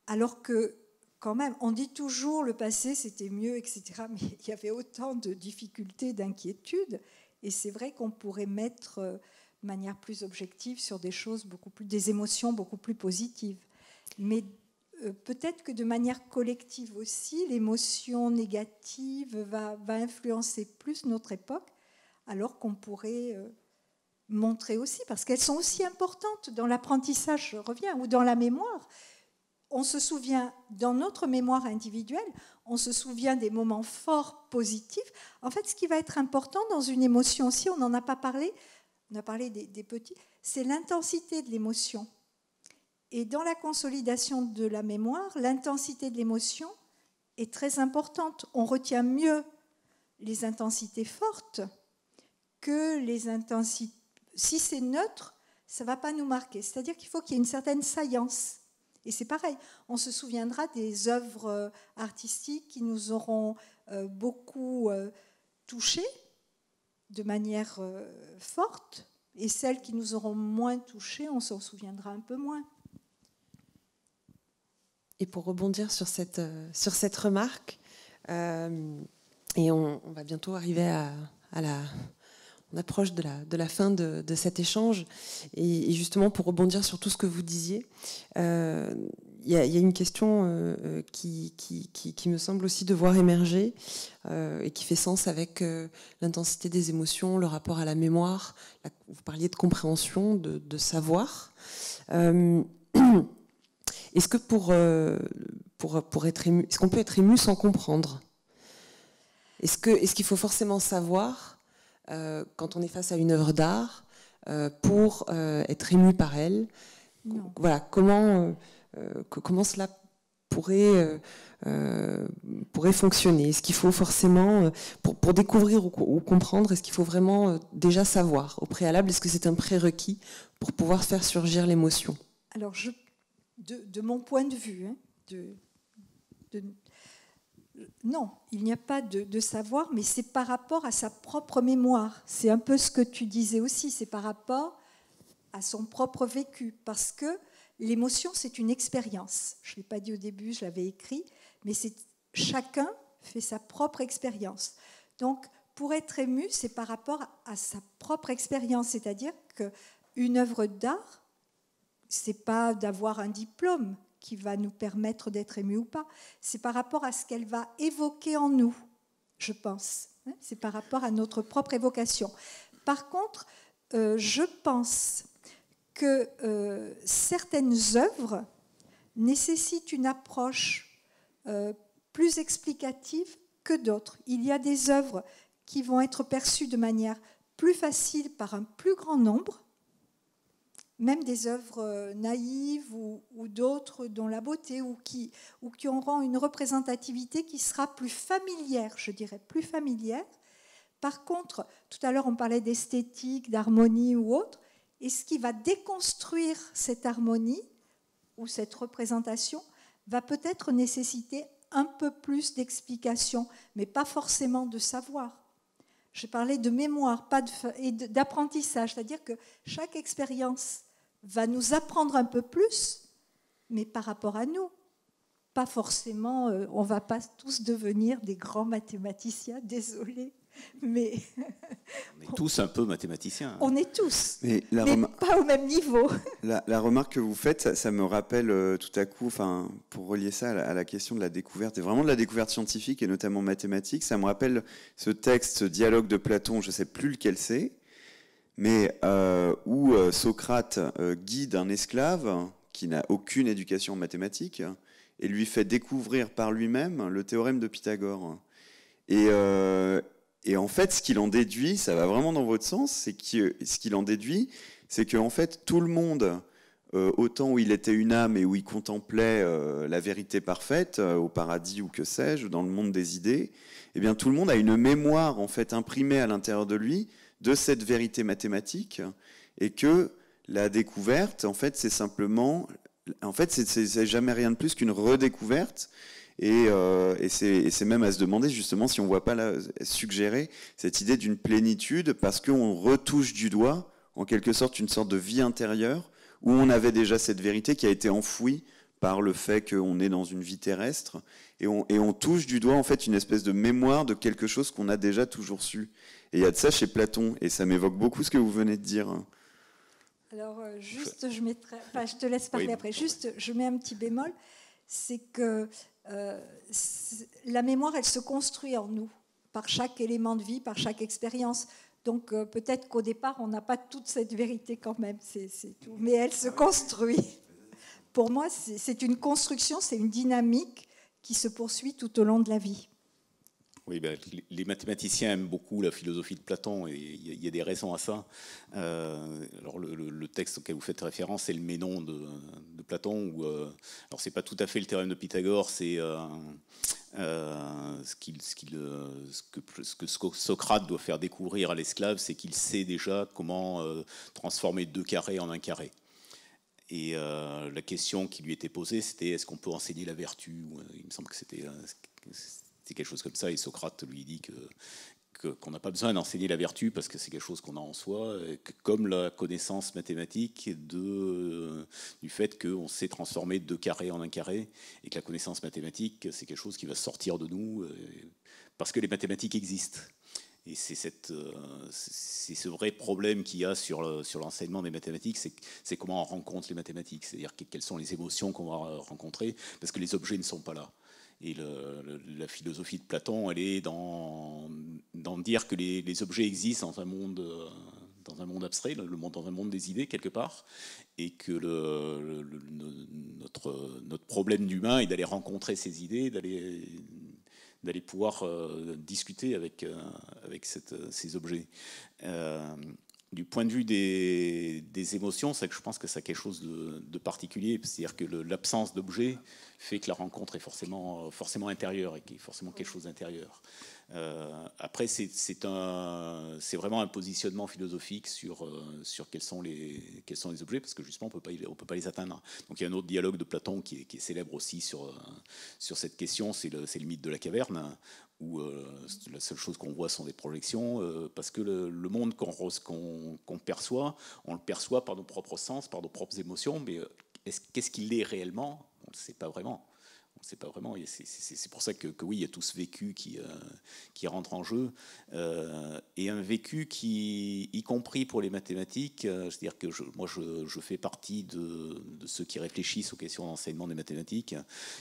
Alors que, quand même, on dit toujours le passé c'était mieux, etc. Mais il y avait autant de difficultés, d'inquiétudes. Et c'est vrai qu'on pourrait mettre de manière plus objective sur des choses des émotions beaucoup plus positives. Mais peut-être que de manière collective aussi, l'émotion négative va influencer plus notre époque, alors qu'on pourrait montrer aussi, parce qu'elles sont aussi importantes dans l'apprentissage, je reviens, ou dans la mémoire. On se souvient, dans notre mémoire individuelle, on se souvient des moments forts, positifs. En fait, ce qui va être important dans une émotion aussi, on n'en a pas parlé, on a parlé des petits, c'est l'intensité de l'émotion. Et dans la consolidation de la mémoire, l'intensité de l'émotion est très importante. On retient mieux les intensités fortes que les intensités. Si c'est neutre, ça ne va pas nous marquer. C'est-à-dire qu'il faut qu'il y ait une certaine saillance. Et c'est pareil, on se souviendra des œuvres artistiques qui nous auront beaucoup touchés de manière forte, et celles qui nous auront moins touchés, on s'en souviendra un peu moins. Et pour rebondir sur cette remarque, et on va bientôt arriver on approche de la fin de cet échange, et justement pour rebondir sur tout ce que vous disiez, il y a une question qui me semble aussi devoir émerger et qui fait sens avec l'intensité des émotions, le rapport à la mémoire. Vous parliez de compréhension, de savoir. Est-ce que pour être ému, est-ce qu'on peut être ému sans comprendre ? Est-ce qu'il faut forcément savoir quand on est face à une œuvre d'art pour être ému par elle ? Non. Voilà, comment cela pourrait fonctionner ? Est-ce qu'il faut forcément, pour découvrir ou comprendre, est-ce qu'il faut vraiment déjà savoir au préalable ? Est-ce que c'est un prérequis pour pouvoir faire surgir l'émotion ? Alors, de mon point de vue, non, il n'y a pas de savoir, mais c'est par rapport à sa propre mémoire. C'est un peu ce que tu disais aussi, c'est par rapport à son propre vécu, parce que l'émotion, c'est une expérience. Je ne l'ai pas dit au début, je l'avais écrit, mais chacun fait sa propre expérience. Donc, pour être ému, c'est par rapport à sa propre expérience, c'est-à-dire qu'une œuvre d'art, ce n'est pas d'avoir un diplôme qui va nous permettre d'être ému ou pas, c'est par rapport à ce qu'elle va évoquer en nous, je pense. C'est par rapport à notre propre évocation. Par contre, je pense que certaines œuvres nécessitent une approche plus explicative que d'autres. Il y a des œuvres qui vont être perçues de manière plus facile par un plus grand nombre, même des œuvres naïves ou d'autres dont la beauté ou qui auront une représentativité qui sera plus familière, je dirais, plus familière. Par contre, tout à l'heure on parlait d'esthétique, d'harmonie ou autre, et ce qui va déconstruire cette harmonie ou cette représentation va peut-être nécessiter un peu plus d'explication, mais pas forcément de savoir. Je parlais de mémoire et d'apprentissage, c'est-à-dire que chaque expérience va nous apprendre un peu plus, mais par rapport à nous. Pas forcément, on ne va pas tous devenir des grands mathématiciens, désolé, mais... On est tous un peu mathématiciens. On est tous, mais pas au même niveau. La remarque que vous faites, ça me rappelle tout à coup, pour relier ça à la question de la découverte, et vraiment de la découverte scientifique, et notamment mathématique, ça me rappelle ce texte, ce dialogue de Platon, je ne sais plus lequel c'est, mais où Socrate guide un esclave qui n'a aucune éducation en mathématiques et lui fait découvrir par lui-même le théorème de Pythagore. Et en fait, ce qu'il en déduit, ça va vraiment dans votre sens, c'est que ce qu'il en déduit, c'est qu'en fait, tout le monde, au temps où il était une âme et où il contemplait la vérité parfaite, au paradis ou que sais-je, dans le monde des idées, eh bien, tout le monde a une mémoire en fait imprimée à l'intérieur de lui de cette vérité mathématique, et que la découverte, en fait, c'est simplement en fait, c'est jamais rien de plus qu'une redécouverte. Et c'est même à se demander justement si on ne voit pas là suggérer cette idée d'une plénitude parce qu'on retouche du doigt, en quelque sorte, une sorte de vie intérieure où on avait déjà cette vérité qui a été enfouie par le fait qu'on est dans une vie terrestre et on touche du doigt en fait une espèce de mémoire de quelque chose qu'on a déjà toujours su. Et il y a de ça chez Platon et ça m'évoque beaucoup ce que vous venez de dire. Alors juste, je te laisse parler après. Juste, je mets un petit bémol, c'est que la mémoire, elle se construit en nous par chaque élément de vie, par chaque expérience. Donc peut-être qu'au départ, on n'a pas toute cette vérité quand même, c'est tout. Mais elle se construit. Pour moi, c'est une construction, c'est une dynamique qui se poursuit tout au long de la vie. Oui, ben, les mathématiciens aiment beaucoup la philosophie de Platon et il y a des raisons à ça. Alors le texte auquel vous faites référence, c'est le Ménon de Platon. Alors c'est pas tout à fait le théorème de Pythagore, c'est ce que Socrate doit faire découvrir à l'esclave, c'est qu'il sait déjà comment transformer 2 carrés en 1 carré. Et la question qui lui était posée, c'était est-ce qu'on peut enseigner la vertu? Il me semble que c'était quelque chose comme ça. Et Socrate lui dit qu'on n'a pas besoin d'enseigner la vertu parce que c'est quelque chose qu'on a en soi, et que comme la connaissance mathématique du fait qu'on sait transformer 2 carrés en 1 carré, et que la connaissance mathématique, c'est quelque chose qui va sortir de nous parce que les mathématiques existent. Et c'est ce vrai problème qu'il y a sur l'enseignement des mathématiques, c'est comment on rencontre les mathématiques, c'est-à-dire quelles sont les émotions qu'on va rencontrer, parce que les objets ne sont pas là. Et la philosophie de Platon, elle est dans dire que les objets existent dans un monde abstrait, dans un monde des idées quelque part, et que notre problème d'humain est d'aller rencontrer ces idées, d'aller pouvoir discuter avec ces objets. Du point de vue des émotions, c'est que je pense que c'est quelque chose de particulier, c'est-à-dire que l'absence d'objet fait que la rencontre est forcément intérieure et qu'il y a forcément quelque chose d'intérieur. Après, c'est vraiment un positionnement philosophique sur quels sont les objets, parce que justement on peut pas les atteindre. Donc il y a un autre dialogue de Platon qui est célèbre aussi sur cette question, c'est le mythe de la caverne, où la seule chose qu'on voit sont des projections, parce que le monde qu'on perçoit, on le perçoit par nos propres sens, par nos propres émotions, mais qu'est-ce qu'il est réellement? On ne sait pas vraiment. On ne sait pas vraiment. C'est pour ça que oui, il y a tout ce vécu qui rentre en jeu, et un vécu qui, y compris pour les mathématiques, c'est-à-dire que moi je fais partie de ceux qui réfléchissent aux questions d'enseignement des mathématiques,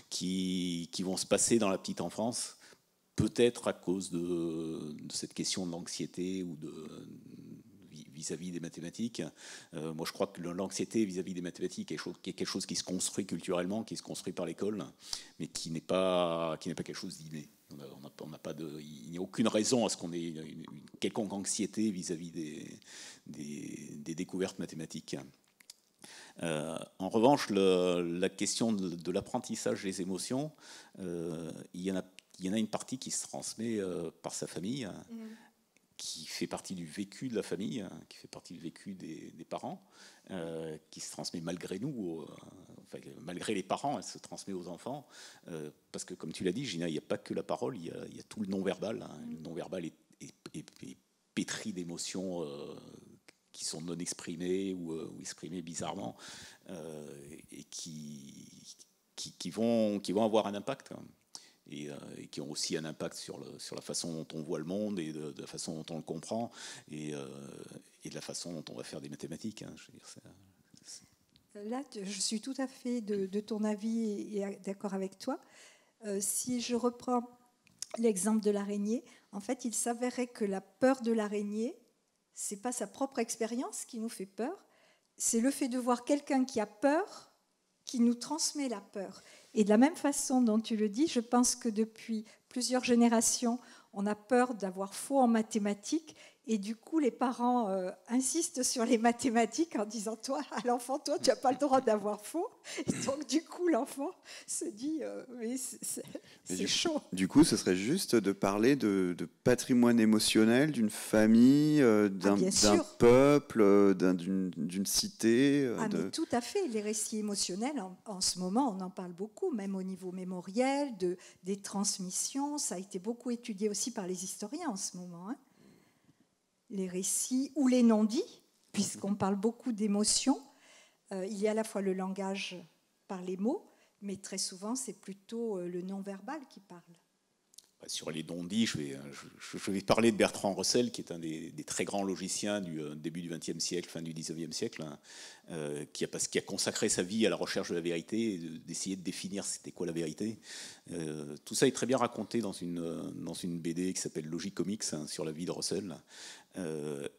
qui vont se passer dans la petite enfance, peut-être à cause de cette question de l'anxiété ou vis-à-vis des mathématiques. Moi, je crois que l'anxiété vis-à-vis des mathématiques est quelque chose qui se construit culturellement, qui se construit par l'école, mais qui n'est pas quelque chose d'inné. Il n'y a aucune raison à ce qu'on ait une quelconque anxiété vis-à-vis des découvertes mathématiques. En revanche, la question de l'apprentissage des émotions, il y en a une partie qui se transmet par sa famille, qui fait partie du vécu de la famille, qui fait partie du vécu des parents, qui se transmet malgré nous, malgré les parents, elle se transmet aux enfants, parce que comme tu l'as dit, Gina, il n'y a pas que la parole, il y a tout le non-verbal. Le non-verbal est pétri d'émotions qui sont non exprimées ou exprimées bizarrement, et qui vont avoir un impact. Et qui ont aussi un impact sur la façon dont on voit le monde et de la façon dont on le comprend et de la façon dont on va faire des mathématiques. Je veux dire, Là, je suis tout à fait de ton avis et d'accord avec toi. Si je reprends l'exemple de l'araignée, en fait, il s'avérait que la peur de l'araignée, c'est pas sa propre expérience qui nous fait peur, c'est le fait de voir quelqu'un qui a peur qui nous transmet la peur. Et de la même façon dont tu le dis, je pense que depuis plusieurs générations, on a peur d'avoir faux en mathématiques, Et du coup, les parents insistent sur les mathématiques en disant, toi, à l'enfant, toi, tu n'as pas le droit d'avoir faux. Et donc, du coup, l'enfant se dit, mais c'est chaud. Du coup, ce serait juste de parler de patrimoine émotionnel, d'une famille, d'un peuple, d'une cité. Mais tout à fait. Les récits émotionnels, en ce moment, on en parle beaucoup, même au niveau mémoriel, des transmissions. Ça a été beaucoup étudié aussi par les historiens en ce moment, hein. Les récits ou les non-dits, puisqu'on parle beaucoup d'émotions. Il y a à la fois le langage par les mots, mais très souvent, c'est plutôt le non-verbal qui parle. Sur les non-dits, je vais parler de Bertrand Russell, qui est un des très grands logiciens du début du XXe siècle, fin du XIXe siècle, hein, qui a consacré sa vie à la recherche de la vérité, et d'essayer de définir c'était quoi la vérité. Tout ça est très bien raconté dans une BD qui s'appelle Logicomics, hein, sur la vie de Russell.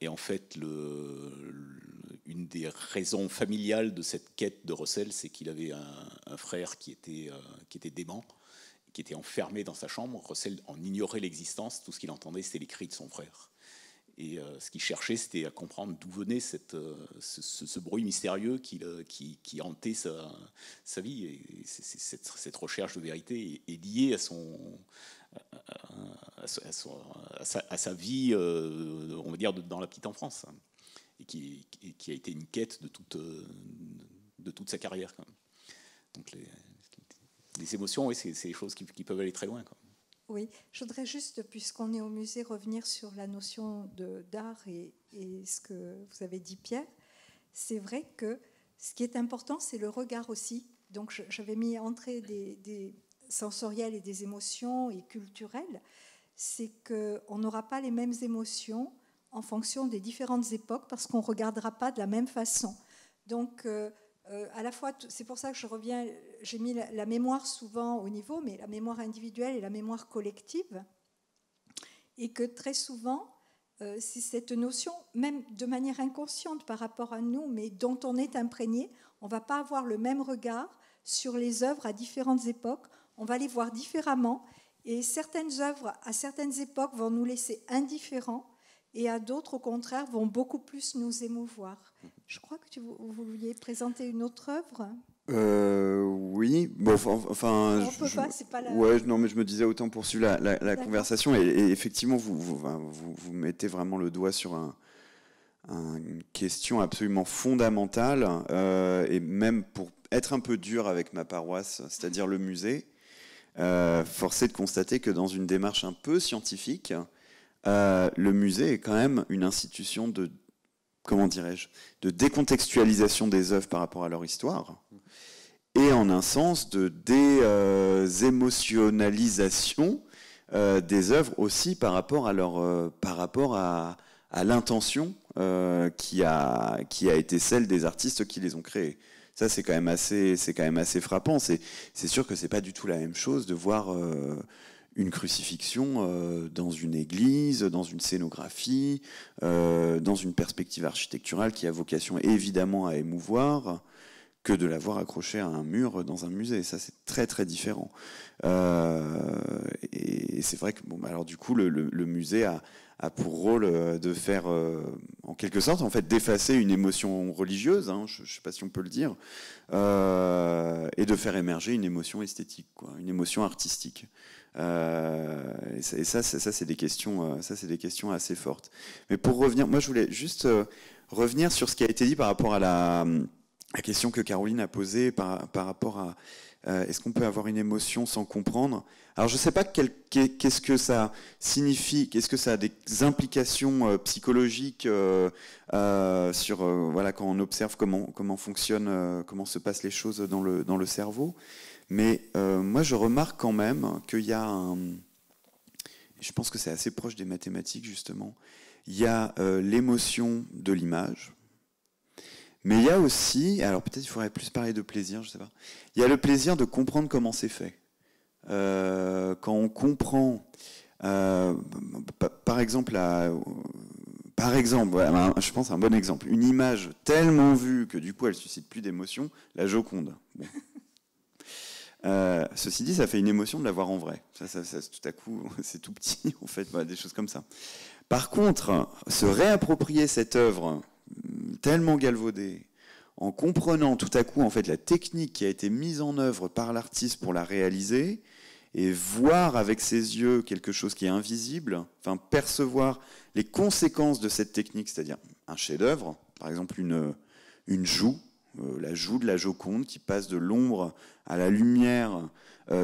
Et en fait, une des raisons familiales de cette quête de Russell, c'est qu'il avait un frère qui était dément, qui était enfermé dans sa chambre. Russell en ignorait l'existence, tout ce qu'il entendait, c'était les cris de son frère. Et ce qu'il cherchait, c'était à comprendre d'où venait ce bruit mystérieux qui hantait sa vie. Et cette recherche de vérité est liée à sa vie, on va dire, dans la petite enfance, et qui a été une quête de toute sa carrière, quand même. Donc les émotions, oui, c'est des choses qui peuvent aller très loin, quoi. Oui, je voudrais juste, puisqu'on est au musée, revenir sur la notion d'art et ce que vous avez dit, Pierre. C'est vrai que ce qui est important, c'est le regard aussi. Donc j'avais mis entrée des sensoriels et des émotions et culturelles. C'est qu'on n'aura pas les mêmes émotions en fonction des différentes époques parce qu'on ne regardera pas de la même façon. Donc à la fois, c'est pour ça que je reviens, j'ai mis la mémoire souvent au niveau, mais la mémoire individuelle et la mémoire collective, et que très souvent, c'est cette notion, même de manière inconsciente par rapport à nous, mais dont on est imprégné, on ne va pas avoir le même regard sur les œuvres à différentes époques, on va les voir différemment, et certaines œuvres à certaines époques vont nous laisser indifférents, et à d'autres, au contraire, vont beaucoup plus nous émouvoir. Je crois que vous vouliez présenter une autre œuvre. Oui, bon, enfin, on peut pas, c'est pas la... Ouais, non, mais je me disais autant poursuivre la conversation, et effectivement, vous mettez vraiment le doigt sur une question absolument fondamentale, et même pour être un peu dur avec ma paroisse, c'est-à-dire le musée, force est de constater que dans une démarche un peu scientifique, le musée est quand même une institution de, comment dirais-je, de décontextualisation des œuvres par rapport à leur histoire, et en un sens de désémotionnalisation des œuvres aussi par rapport à l'intention qui a été celle des artistes qui les ont créés. Ça, c'est quand même assez frappant. C'est sûr que c'est pas du tout la même chose de voir une crucifixion dans une église, dans une scénographie, dans une perspective architecturale qui a vocation évidemment à émouvoir, que de la voir accrochée à un mur dans un musée. Ça, c'est très très différent. Et c'est vrai que alors du coup, le musée a pour rôle de faire, en quelque sorte, en fait, d'effacer une émotion religieuse, hein, je ne sais pas si on peut le dire, et de faire émerger une émotion esthétique, quoi, une émotion artistique. Et ça, c'est des questions assez fortes. Mais pour revenir, moi, je voulais juste revenir sur ce qui a été dit par rapport à la question que Caroline a posée par rapport à est-ce qu'on peut avoir une émotion sans comprendre? Alors je ne sais pas qu'est-ce que ça signifie, qu'est-ce que ça a des implications psychologiques sur voilà, quand on observe comment fonctionne, comment se passent les choses dans le cerveau. Mais moi je remarque quand même qu'il y a je pense que c'est assez proche des mathématiques justement, il y a l'émotion de l'image. Mais il y a aussi, alors peut-être il faudrait plus parler de plaisir, je ne sais pas. Il y a le plaisir de comprendre comment c'est fait. Quand on comprend, par exemple, je pense à un bon exemple, une image tellement vue que du coup elle ne suscite plus d'émotion, la Joconde. Bon. Ceci dit, ça fait une émotion de la voir en vrai. Ça, tout à coup, c'est tout petit, en fait, voilà, des choses comme ça. Par contre, se réapproprier cette œuvre tellement galvaudée, en comprenant tout à coup en fait la technique qui a été mise en œuvre par l'artiste pour la réaliser, et voir avec ses yeux quelque chose qui est invisible, enfin percevoir les conséquences de cette technique, c'est-à-dire un chef-d'œuvre, par exemple une joue, la joue de la Joconde qui passe de l'ombre à la lumière,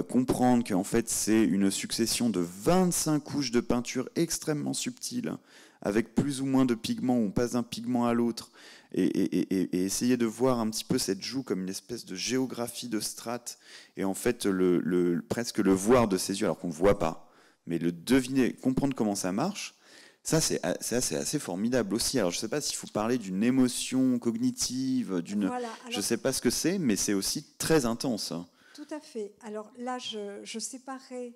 comprendre qu'en fait c'est une succession de 25 couches de peinture extrêmement subtiles, avec plus ou moins de pigments, on passe d'un pigment à l'autre, et essayer de voir un petit peu cette joue comme une espèce de géographie de strates, et en fait presque le voir de ses yeux, alors qu'on ne voit pas, mais le deviner, comprendre comment ça marche, ça c'est assez formidable aussi. Alors je ne sais pas s'il faut parler d'une émotion cognitive, Voilà, je ne sais pas ce que c'est, mais c'est aussi très intense. Tout à fait. Alors là, je séparais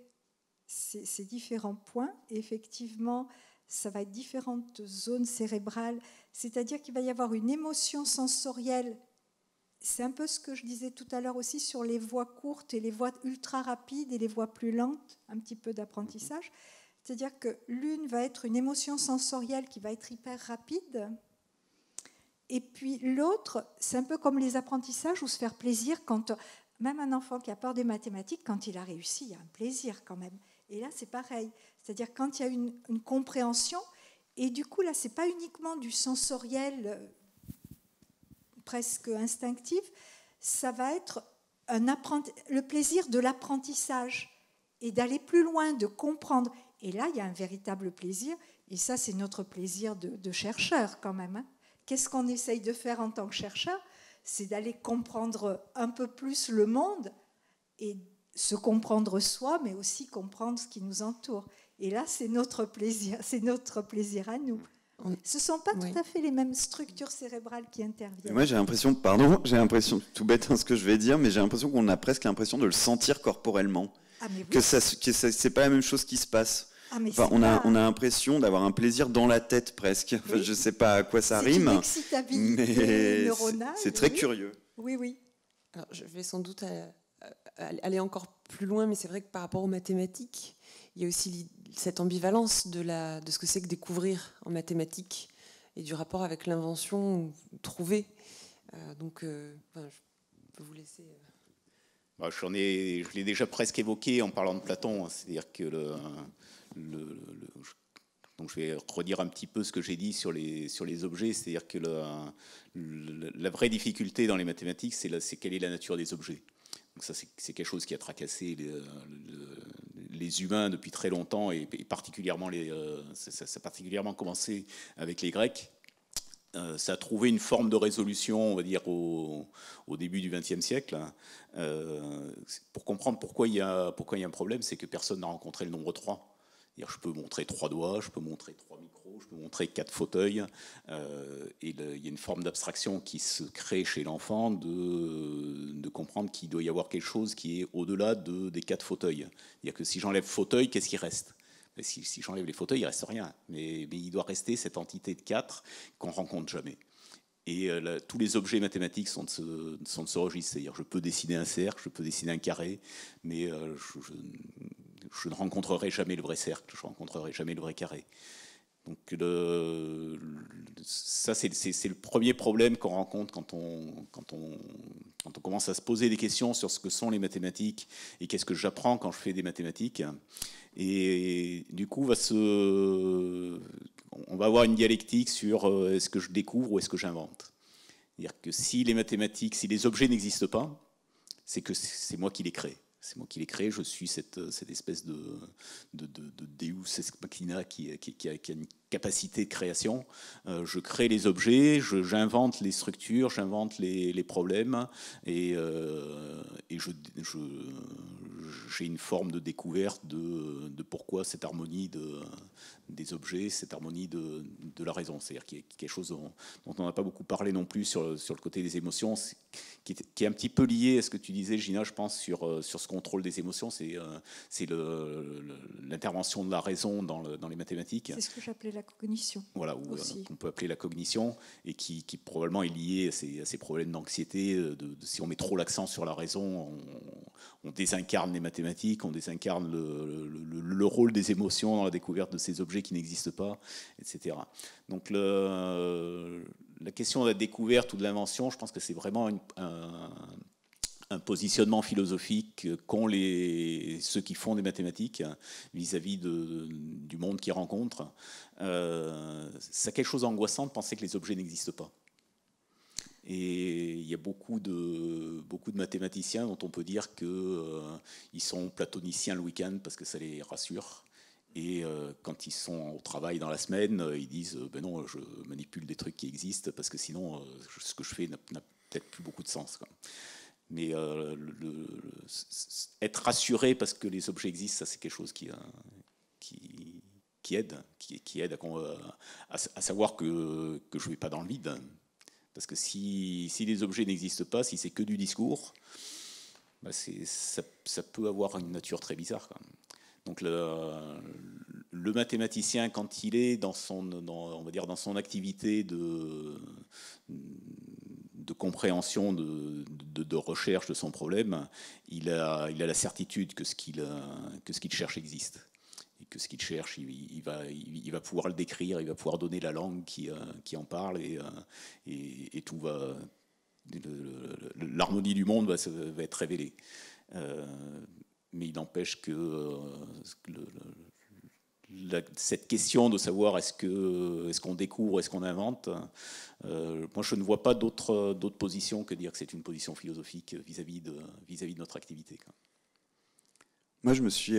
ces différents points. Et effectivement, ça va être différentes zones cérébrales. C'est-à-dire qu'il va y avoir une émotion sensorielle. C'est un peu ce que je disais tout à l'heure aussi sur les voies courtes et les voies ultra rapides et les voies plus lentes, un petit peu d'apprentissage. C'est-à-dire que l'une va être une émotion sensorielle qui va être hyper rapide. Et puis l'autre, c'est un peu comme les apprentissages ou se faire plaisir quand... Même un enfant qui a peur des mathématiques, quand il a réussi, il y a un plaisir quand même. Et là, c'est pareil. C'est-à-dire quand il y a une compréhension, et du coup, là, ce n'est pas uniquement du sensoriel presque instinctif, ça va être le plaisir de l'apprentissage et d'aller plus loin, de comprendre. Et là, il y a un véritable plaisir, et ça, c'est notre plaisir de chercheur quand même. Hein. Qu'est-ce qu'on essaye de faire en tant que chercheur ? C'est d'aller comprendre un peu plus le monde et se comprendre soi, mais aussi comprendre ce qui nous entoure. Et là, c'est notre plaisir à nous. Ce ne sont pas tout à fait les mêmes structures cérébrales qui interviennent. Moi, j'ai l'impression, tout bête ce que je vais dire, mais j'ai l'impression qu'on a presque l'impression de le sentir corporellement. Ah, mais oui. Que c'est pas la même chose qui se passe. Ah, mais enfin, on a l'impression d'avoir un plaisir dans la tête presque. Enfin, je ne sais pas à quoi ça rime. C'est une excitabilité neuronale. C'est très curieux. Oui, oui. Alors, je vais sans doute aller encore plus loin, mais c'est vrai que par rapport aux mathématiques, il y a aussi cette ambivalence de ce que c'est que découvrir en mathématiques et du rapport avec l'invention trouvée. Je peux vous laisser... Je l'ai déjà presque évoqué en parlant de Platon, c'est-à-dire que donc je vais redire un petit peu ce que j'ai dit sur les objets, c'est-à-dire que la vraie difficulté dans les mathématiques, c'est quelle est la nature des objets. Donc ça, c'est quelque chose qui a tracassé les humains depuis très longtemps, et particulièrement ça a particulièrement commencé avec les Grecs. Ça a trouvé une forme de résolution, on va dire, au début du XXe siècle. Pour comprendre pourquoi il y a un problème, c'est que personne n'a rencontré le nombre 3. Je peux montrer 3 doigts, je peux montrer 3 micros, je peux montrer 4 fauteuils. Il y a une forme d'abstraction qui se crée chez l'enfant de comprendre qu'il doit y avoir quelque chose qui est au-delà des 4 fauteuils. C'est-à-dire que si j'enlève fauteuil, qu'est-ce qui reste ? Si j'enlève les fauteuils, il ne reste rien. Mais il doit rester cette entité de 4 qu'on ne rencontre jamais. Et tous les objets mathématiques sont de ce registre. C'est-à-dire je peux dessiner un cercle, je peux dessiner un carré, mais je ne rencontrerai jamais le vrai cercle, je ne rencontrerai jamais le vrai carré. Donc ça, c'est le premier problème qu'on rencontre quand on commence à se poser des questions sur ce que sont les mathématiques et qu'est-ce que j'apprends quand je fais des mathématiques. Et du coup, on va avoir une dialectique sur est-ce que je découvre ou est-ce que j'invente. C'est-à-dire que si les objets n'existent pas, c'est que c'est moi qui les crée. C'est moi qui les crée, je suis cette espèce de Deus ex machina qui a une capacité de création. Je crée les objets, j'invente les structures, j'invente les problèmes, et j'ai une forme de découverte de pourquoi cette harmonie des objets, cette harmonie de la raison. C'est-à-dire qu'il y a quelque chose dont on n'a pas beaucoup parlé non plus sur le côté des émotions, qui est un petit peu lié à ce que tu disais, Gina, je pense, sur ce contrôle des émotions. C'est l'intervention de la raison dans les mathématiques. C'est ce que j'appelais la cognition. Voilà, qu'on peut appeler la cognition, et qui probablement est liée à ces problèmes d'anxiété. Si on met trop l'accent sur la raison, on désincarne les mathématiques, on désincarne le rôle des émotions dans la découverte de ces objets qui n'existent pas, etc. Donc la question de la découverte ou de l'invention, je pense que c'est vraiment un positionnement philosophique qu'ont ceux qui font des mathématiques vis-à-vis du monde qu'ils rencontrent. C'est quelque chose d'angoissant de penser que les objets n'existent pas. Et il y a beaucoup de mathématiciens dont on peut dire qu'ils sont platoniciens le week-end parce que ça les rassure. Et quand ils sont au travail dans la semaine, ils disent ben non, je manipule des trucs qui existent parce que sinon, ce que je fais n'a peut-être plus beaucoup de sens, quoi. Mais être rassuré parce que les objets existent, ça c'est quelque chose qui aide à savoir que je ne vais pas dans le vide. Parce que si les objets n'existent pas, si c'est que du discours, bah ça peut avoir une nature très bizarre, quoi. Donc le mathématicien, quand il est dans son activité de compréhension, de recherche de son problème, il a la certitude que ce qu'il cherche existe. Et que ce qu'il cherche, il va pouvoir le décrire, il va pouvoir donner la langue qui en parle, et tout va... L'harmonie du monde va être révélée. Mais il n'empêche que cette question de savoir est-ce qu'on découvre, est-ce qu'on invente, moi je ne vois pas d'autre position que dire que c'est une position philosophique vis-à-vis de notre activité, quoi. Moi je me suis,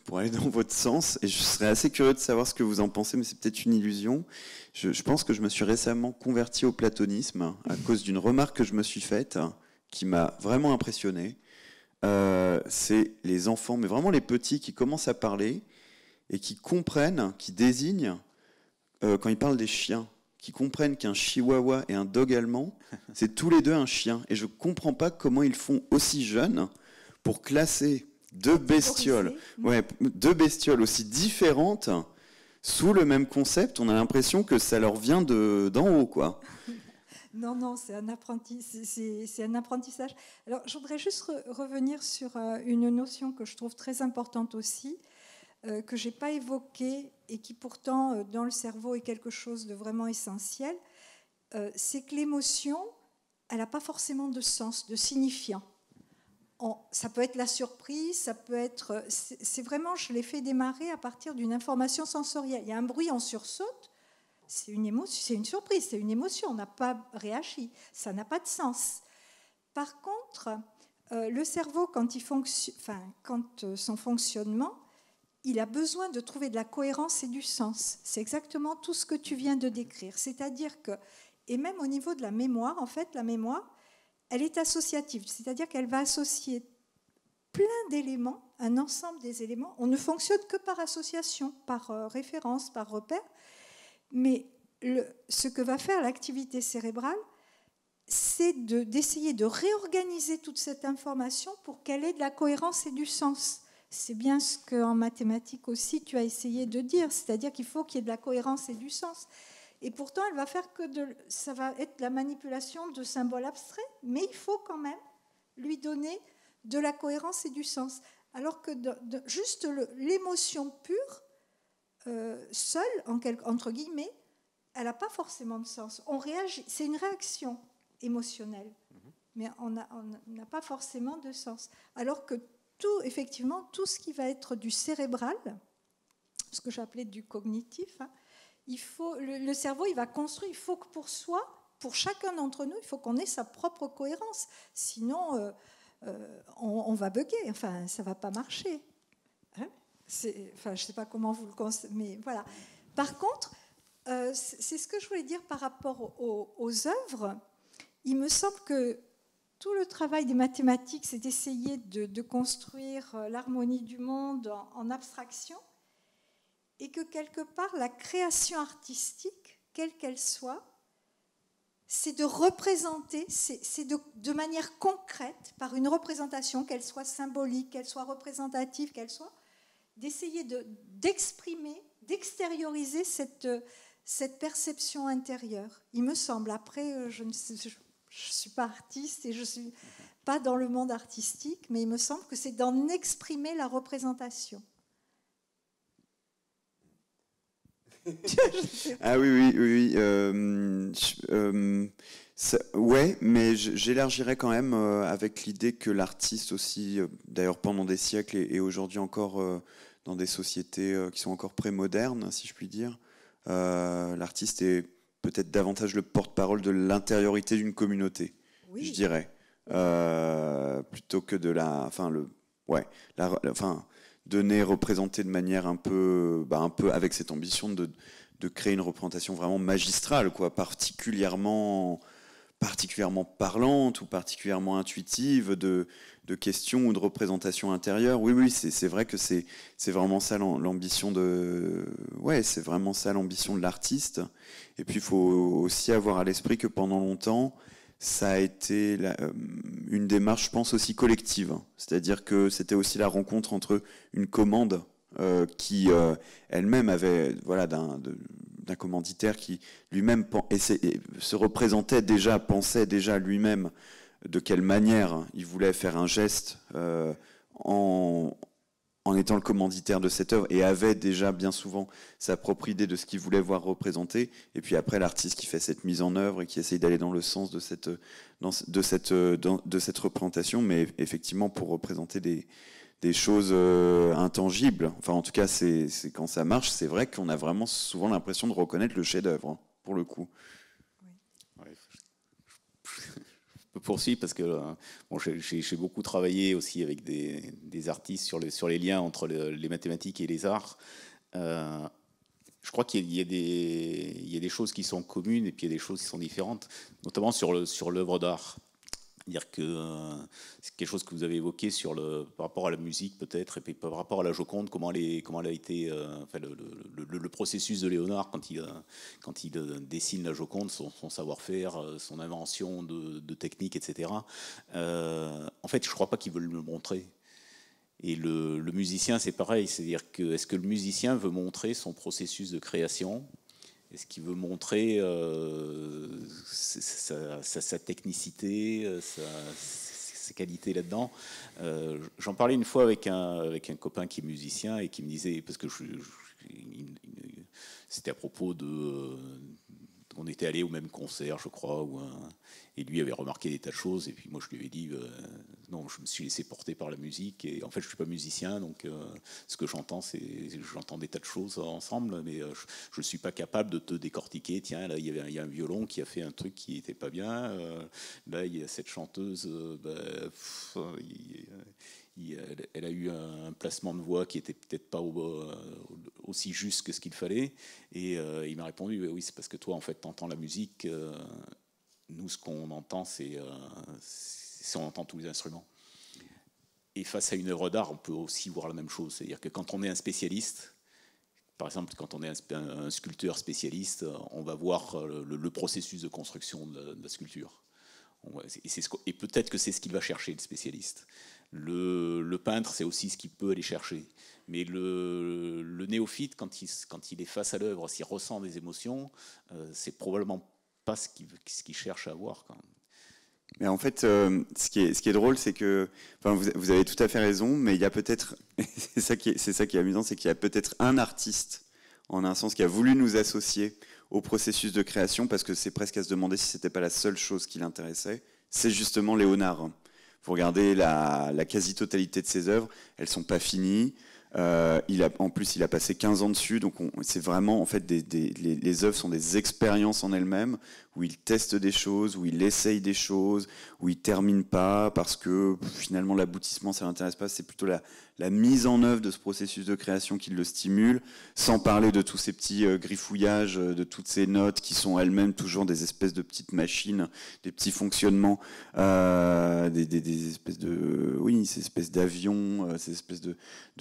pour aller dans votre sens, et je serais assez curieux de savoir ce que vous en pensez, mais c'est peut-être une illusion, je pense que je me suis récemment converti au platonisme à cause d'une remarque que je me suis faite, qui m'a vraiment impressionné. C'est les enfants, mais vraiment les petits, qui commencent à parler et qui comprennent, qui désignent, quand ils parlent des chiens, qui comprennent qu'un chihuahua et un dog allemand, c'est tous les deux un chien. Et je ne comprends pas comment ils font aussi jeunes pour classer deux bestioles aussi différentes sous le même concept. On a l'impression que ça leur vient d'en haut, quoi. Non, c'est un apprentissage. Alors, je voudrais juste revenir sur une notion que je trouve très importante aussi, que je n'ai pas évoquée et qui pourtant, dans le cerveau, est quelque chose de vraiment essentiel. C'est que l'émotion, elle n'a pas forcément de sens, de signifiant. Ça peut être la surprise, ça peut être... C'est vraiment, je l'ai fait démarrer à partir d'une information sensorielle. Il y a un bruit, on sursaute. C'est une émotion, c'est une surprise, c'est une émotion, on n'a pas réagi, ça n'a pas de sens. Par contre, le cerveau, quand son fonctionnement, il a besoin de trouver de la cohérence et du sens. C'est exactement tout ce que tu viens de décrire. C'est-à-dire que, et même au niveau de la mémoire, en fait, la mémoire, elle est associative, c'est-à-dire qu'elle va associer plein d'éléments, un ensemble des éléments. On ne fonctionne que par association, par référence, par repère. Mais ce que va faire l'activité cérébrale, c'est d'essayer de réorganiser toute cette information pour qu'elle ait de la cohérence et du sens. C'est bien ce qu'en mathématiques aussi tu as essayé de dire, c'est-à-dire qu'il faut qu'il y ait de la cohérence et du sens. Et pourtant, elle va faire que ça va être la manipulation de symboles abstraits, mais il faut quand même lui donner de la cohérence et du sens. Alors que juste l'émotion pure, seule, entre guillemets, elle n'a pas forcément de sens. On réagit, c'est une réaction émotionnelle, mais on n'a pas forcément de sens. Alors que effectivement, tout ce qui va être du cérébral, ce que j'appelais du cognitif, le cerveau, il va construire, il faut que pour chacun d'entre nous, il faut qu'on ait sa propre cohérence. Sinon, on va bugger, enfin, ça ne va pas marcher. Hein? Je ne sais pas comment vous le constatez, mais voilà. Par contre, c'est ce que je voulais dire par rapport aux œuvres. Il me semble que tout le travail des mathématiques, c'est d'essayer de construire l'harmonie du monde en abstraction, et que quelque part, la création artistique, quelle qu'elle soit, c'est de représenter, c'est de manière concrète, par une représentation, qu'elle soit symbolique, qu'elle soit représentative, qu'elle soit, d'essayer d'exprimer d'extérioriser cette perception intérieure. Il me semble, après, je ne suis pas artiste et je ne suis pas dans le monde artistique, mais il me semble que c'est d'en exprimer la représentation. Ah oui. Ouais, mais j'élargirais quand même avec l'idée que l'artiste aussi, d'ailleurs pendant des siècles et aujourd'hui encore dans des sociétés qui sont encore prémodernes, si je puis dire, l'artiste est peut-être davantage le porte-parole de l'intériorité d'une communauté, oui. Je dirais, plutôt que de donner, représenter de manière un peu avec cette ambition de créer une représentation vraiment magistrale, quoi, particulièrement parlante ou particulièrement intuitive de questions ou de représentations intérieures. Oui, c'est vrai que c'est vraiment ça l'ambition c'est vraiment ça l'ambition de l'artiste. Et puis il faut aussi avoir à l'esprit que pendant longtemps, ça a été une démarche, je pense, aussi collective. C'est-à-dire que c'était aussi la rencontre entre une commande qui elle-même avait d'un commanditaire qui lui-même se représentait déjà, pensait déjà lui-même de quelle manière il voulait faire un geste en étant le commanditaire de cette œuvre, et avait déjà bien souvent sa propre idée de ce qu'il voulait voir représenter, et puis après l'artiste qui fait cette mise en œuvre et qui essaye d'aller dans le sens de cette représentation, mais effectivement pour représenter des choses intangibles. Enfin, en tout cas, c'est quand ça marche, c'est vrai qu'on a vraiment souvent l'impression de reconnaître le chef-d'œuvre, pour le coup. Oui. Ouais, je peux poursuivre parce que j'ai beaucoup travaillé aussi avec des artistes sur les liens entre les mathématiques et les arts. Je crois qu'il y a des choses qui sont communes et puis il y a des choses qui sont différentes, notamment sur l'œuvre d'art. Dire que c'est quelque chose que vous avez évoqué par rapport à la musique peut-être, et puis par rapport à la Joconde, comment elle a été, le processus de Léonard quand il dessine la Joconde, son savoir-faire, son invention de technique, etc. En fait, je crois pas qu'il veut le montrer. Et le musicien, c'est pareil, c'est-à-dire que est-ce que le musicien veut montrer son processus de création? Est-ce qu'il veut montrer sa technicité, sa qualité là-dedans? J'en parlais une fois avec un copain qui est musicien et qui me disait, parce que c'était à propos on était allé au même concert, je crois, et lui avait remarqué des tas de choses, et puis moi je lui avais dit non, je me suis laissé porter par la musique, et en fait je suis pas musicien, donc ce que j'entends des tas de choses ensemble, mais je suis pas capable de te décortiquer. Tiens, là il y a un violon qui a fait un truc qui était pas bien, là il y a cette chanteuse, elle a eu un placement de voix qui était peut-être pas aussi juste que ce qu'il fallait, et il m'a répondu oui, c'est parce que toi en fait t'entends la musique, nous ce qu'on entend c'est on entend tous les instruments. Et face à une œuvre d'art, on peut aussi voir la même chose, c'est-à-dire que quand on est un spécialiste, par exemple quand on est un sculpteur spécialiste, on va voir le processus de construction de la sculpture, et peut-être que c'est ce qu'il va chercher, le spécialiste. Le peintre, c'est aussi ce qu'il peut aller chercher. Mais le néophyte, quand il est face à l'œuvre, s'il ressent des émotions, c'est probablement pas ce qu'il cherche à avoir, quand même. Mais en fait, ce qui est drôle, c'est que, vous avez tout à fait raison, mais il y a peut-être, c'est ça qui est amusant, c'est qu'il y a peut-être un artiste, en un sens, qui a voulu nous associer au processus de création, parce que c'est presque à se demander si c'était pas la seule chose qui l'intéressait. C'est justement Léonard. Vous regardez la quasi-totalité de ses œuvres, elles sont pas finies. En plus, il a passé 15 ans dessus, donc c'est vraiment, en fait, les œuvres sont des expériences en elles-mêmes, où il teste des choses, où il essaye des choses, où il termine pas, parce que finalement l'aboutissement, ça l'intéresse pas, c'est plutôt la mise en œuvre de ce processus de création qui le stimule, sans parler de tous ces petits griffouillages, de toutes ces notes qui sont elles-mêmes toujours des espèces de petites machines, des petits fonctionnements, des espèces ces espèces d'avions, ces espèces de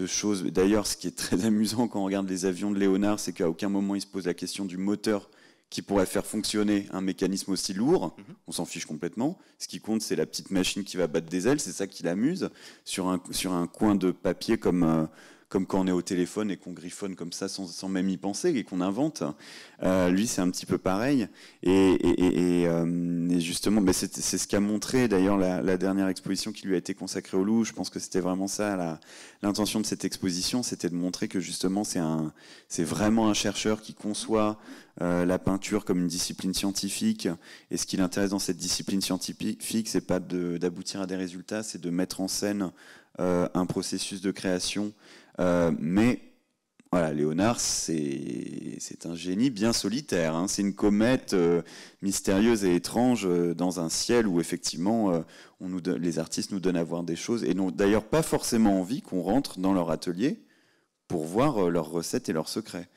choses. D'ailleurs, ce qui est très amusant quand on regarde les avions de Léonard, c'est qu'à aucun moment il se pose la question du moteur qui pourrait faire fonctionner un mécanisme aussi lourd. On s'en fiche complètement. Ce qui compte, c'est la petite machine qui va battre des ailes, c'est ça qui l'amuse. Sur un coin de papier comme comme quand on est au téléphone et qu'on griffonne comme ça sans même y penser et qu'on invente. Lui, c'est un petit peu pareil. Et justement, mais c'est ce qu'a montré d'ailleurs la dernière exposition qui lui a été consacrée au Louvre. Je pense que c'était vraiment ça l'intention de cette exposition, c'était de montrer que justement c'est vraiment un chercheur qui conçoit la peinture comme une discipline scientifique. Et ce qui l'intéresse dans cette discipline scientifique, c'est pas d'aboutir à des résultats, c'est de mettre en scène un processus de création. Mais voilà, Léonard, c'est un génie bien solitaire. Hein. C'est une comète mystérieuse et étrange dans un ciel où effectivement les artistes nous donnent à voir des choses et n'ont d'ailleurs pas forcément envie qu'on rentre dans leur atelier pour voir leurs recettes et leurs secrets.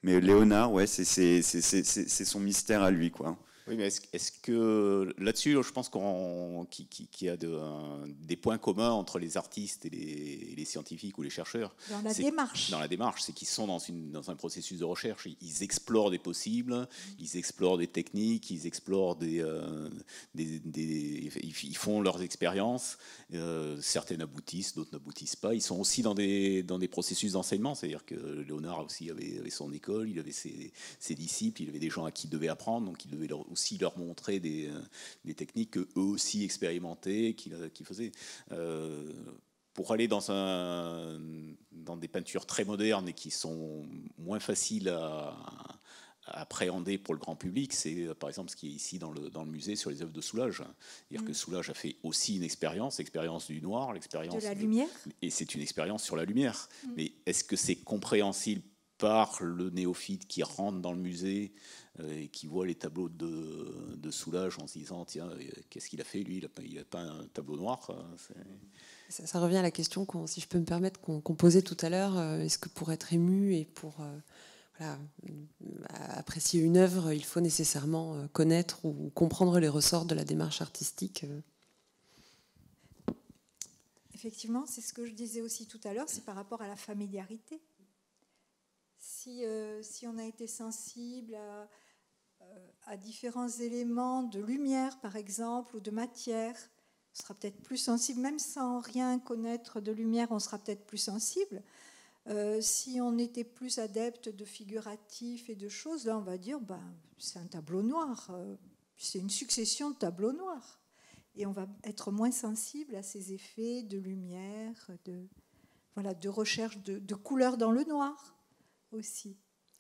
Mais Léonard, ouais, c'est son mystère à lui, quoi. Oui, mais est-ce que là-dessus, je pense qu'il y a des points communs entre les artistes et les scientifiques ou les chercheurs. Dans la démarche. Dans la démarche, c'est qu'ils sont dans un processus de recherche. Ils explorent des possibles, ils explorent des techniques, ils explorent ils font leurs expériences. Certaines aboutissent, d'autres n'aboutissent pas. Ils sont aussi dans des processus d'enseignement. C'est-à-dire que Léonard aussi avait son école, il avait ses disciples, il avait des gens à qui il devait apprendre, donc il devait aussi leur montrer des techniques qu'eux aussi expérimentaient, qu'ils faisaient. Pour aller dans des peintures très modernes et qui sont moins faciles à appréhender pour le grand public, c'est par exemple ce qui est ici dans le musée sur les œuvres de Soulages. C'est-à-dire que Soulages a fait aussi une expérience du noir, l'expérience de la lumière. Et c'est une expérience sur la lumière. Mais est-ce que c'est compréhensible par le néophyte qui rentre dans le musée et qui voit les tableaux de Soulages en se disant tiens, qu'est-ce qu'il a fait lui, il a pas un tableau noir. Ça revient à la question, si je peux me permettre, qu'on posait tout à l'heure. Est-ce que pour être ému et pour apprécier une œuvre, il faut nécessairement connaître ou comprendre les ressorts de la démarche artistique? Effectivement, c'est ce que je disais aussi tout à l'heure, c'est par rapport à la familiarité. Si on a été sensible à différents éléments de lumière, par exemple, ou de matière, on sera peut-être plus sensible, même sans rien connaître de lumière, on sera peut-être plus sensible. Si on était plus adepte de figuratif et de choses, là on va dire c'est un tableau noir, c'est une succession de tableaux noirs. Et on va être moins sensible à ces effets de lumière, de recherche de couleurs dans le noir aussi.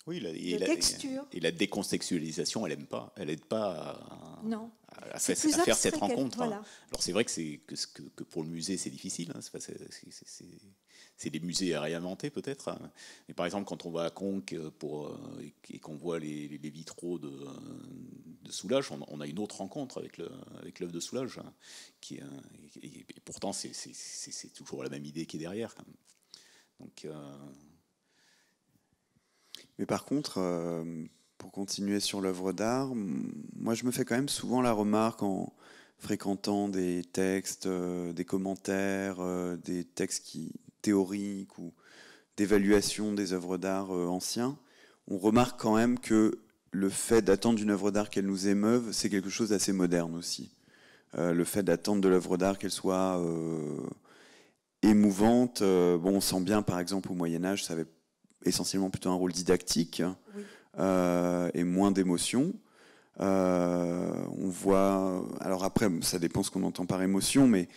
Oui, texture. Et la décontextualisation, elle n'aide pas à faire cette rencontre. Voilà. Alors c'est vrai que pour le musée, c'est difficile. Hein. C'est des musées à réinventer peut-être. Mais par exemple, quand on va à Conques et qu'on voit les vitraux de Soulages, on a une autre rencontre avec l'œuvre de Soulages. Hein, et pourtant, c'est toujours la même idée qui est derrière. Quand même. Donc... Mais par contre, pour continuer sur l'œuvre d'art, moi je me fais quand même souvent la remarque en fréquentant des textes, des commentaires, des textes théoriques ou d'évaluation des œuvres d'art anciens, on remarque quand même que le fait d'attendre d'une œuvre d'art qu'elle nous émeuve, c'est quelque chose d'assez moderne aussi. Le fait d'attendre de l'œuvre d'art qu'elle soit émouvante, on sent bien par exemple au Moyen-Âge, ça avait essentiellement plutôt un rôle didactique, oui. Et moins d'émotion. On voit, alors après, ça dépend ce qu'on entend par émotion, mais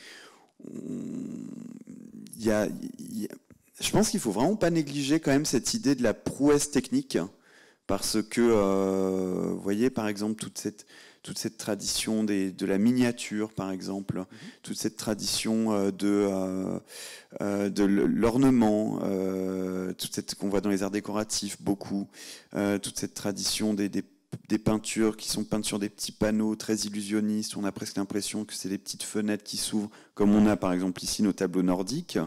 je pense qu'il faut vraiment pas négliger quand même cette idée de la prouesse technique, parce que, vous voyez, par exemple, toute cette tradition de la miniature, par exemple, toute cette tradition de l'ornement, toute cette qu'on voit dans les arts décoratifs beaucoup, toute cette tradition des peintures qui sont peintes sur des petits panneaux très illusionnistes. On a presque l'impression que c'est des petites fenêtres qui s'ouvrent, comme on a par exemple ici nos tableaux nordiques.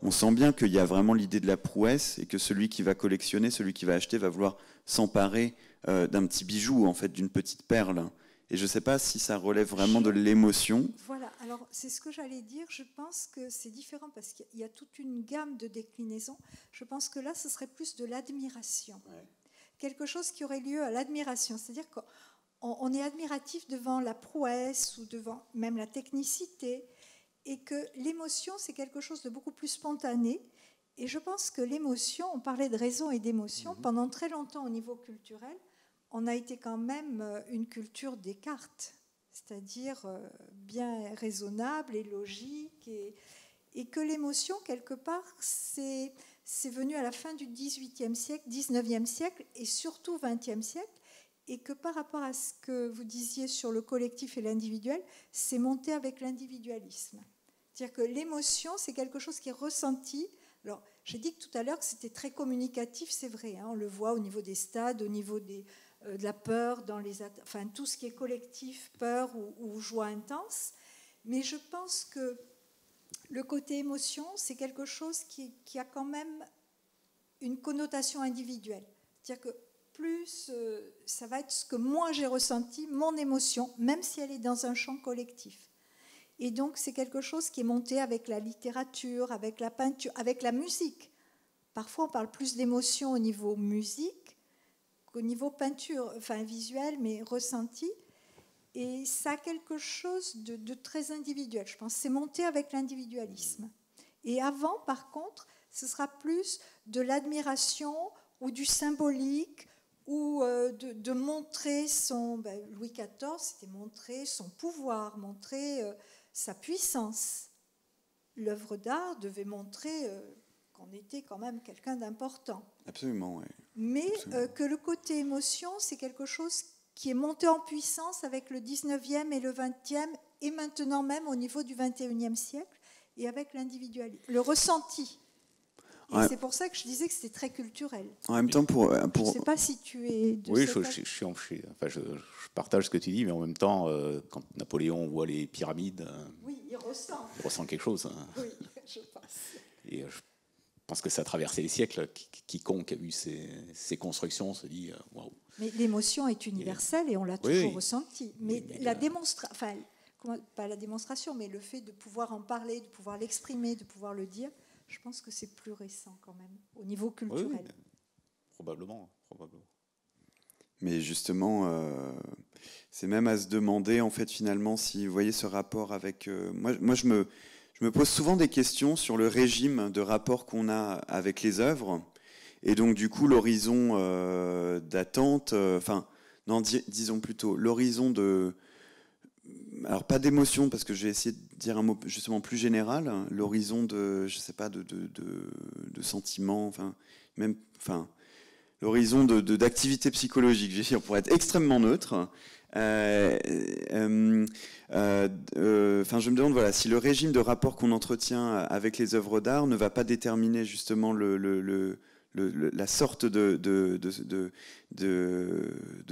On sent bien qu'il y a vraiment l'idée de la prouesse et que celui qui va collectionner, celui qui va acheter, va vouloir s'emparer d'un petit bijou, en fait, d'une petite perle. Et je ne sais pas si ça relève vraiment de l'émotion. Voilà, alors c'est ce que j'allais dire. Je pense que c'est différent parce qu'il y a toute une gamme de déclinaisons. Je pense que là, ce serait plus de l'admiration. Ouais. Quelque chose qui aurait lieu à l'admiration. C'est-à-dire qu'on est admiratif devant la prouesse ou devant même la technicité. Et que l'émotion, c'est quelque chose de beaucoup plus spontané Et je pense que l'émotion, on parlait de raison et d'émotion, pendant très longtemps au niveau culturel, on a été quand même une culture des cartes, c'est-à-dire bien raisonnable et logique, et que l'émotion, quelque part, c'est venu à la fin du XVIIIe siècle, XIXe siècle, et surtout XXe siècle, et que par rapport à ce que vous disiez sur le collectif et l'individuel, c'est monté avec l'individualisme. C'est-à-dire que l'émotion, c'est quelque chose qui est ressenti. Alors, j'ai dit tout à l'heure que c'était très communicatif, c'est vrai, hein, on le voit au niveau des stades, au niveau de la peur, enfin tout ce qui est collectif, peur ou joie intense. Mais je pense que le côté émotion, c'est quelque chose qui a quand même une connotation individuelle. C'est-à-dire que plus ça va être ce que moi j'ai ressenti, mon émotion, même si elle est dans un champ collectif. Et donc c'est quelque chose qui est monté avec la littérature, avec la peinture, avec la musique. Parfois on parle plus d'émotion au niveau musique qu'au niveau peinture, enfin visuel, mais ressenti. Et ça a quelque chose de très individuel, je pense. C'est monté avec l'individualisme. Et avant, par contre, ce sera plus de l'admiration ou du symbolique, ou de montrer son... Louis XIV, c'était montrer son pouvoir, montrer sa puissance. L'œuvre d'art devait montrer qu'on était quand même quelqu'un d'important. Absolument, oui. Mais que le côté émotion, c'est quelque chose qui est monté en puissance avec le 19e et le 20e, et maintenant même au niveau du 21e siècle, et avec l'individualisme, le ressenti. Et ouais. C'est pour ça que je disais que c'était très culturel. En même temps, je ne sais pas si tu es... Oui, je partage ce que tu dis, mais en même temps, quand Napoléon voit les pyramides... oui, il ressent. Il ressent quelque chose. Hein. Oui, je pense. Et je pense que ça a traversé les siècles. Quiconque a vu ces constructions se dit waouh. Mais l'émotion est universelle et on l'a toujours ressenti. Mais la démonstration, enfin, pas la démonstration, mais le fait de pouvoir en parler, de pouvoir l'exprimer, de pouvoir le dire, je pense que c'est plus récent quand même, au niveau culturel. Oui, probablement. Mais justement, c'est même à se demander, en fait, finalement, si vous voyez ce rapport avec... moi, je me pose souvent des questions sur le régime de rapport qu'on a avec les œuvres. Et donc, du coup, l'horizon d'attente, disons plutôt, l'horizon de... Alors, pas d'émotion, parce que j'ai essayé de dire un mot justement plus général, l'horizon de, je sais pas, de sentiments, l'horizon d'activité psychologique, je pour être extrêmement neutre. Je me demande, voilà, si le régime de rapport qu'on entretient avec les œuvres d'art ne va pas déterminer justement la sorte de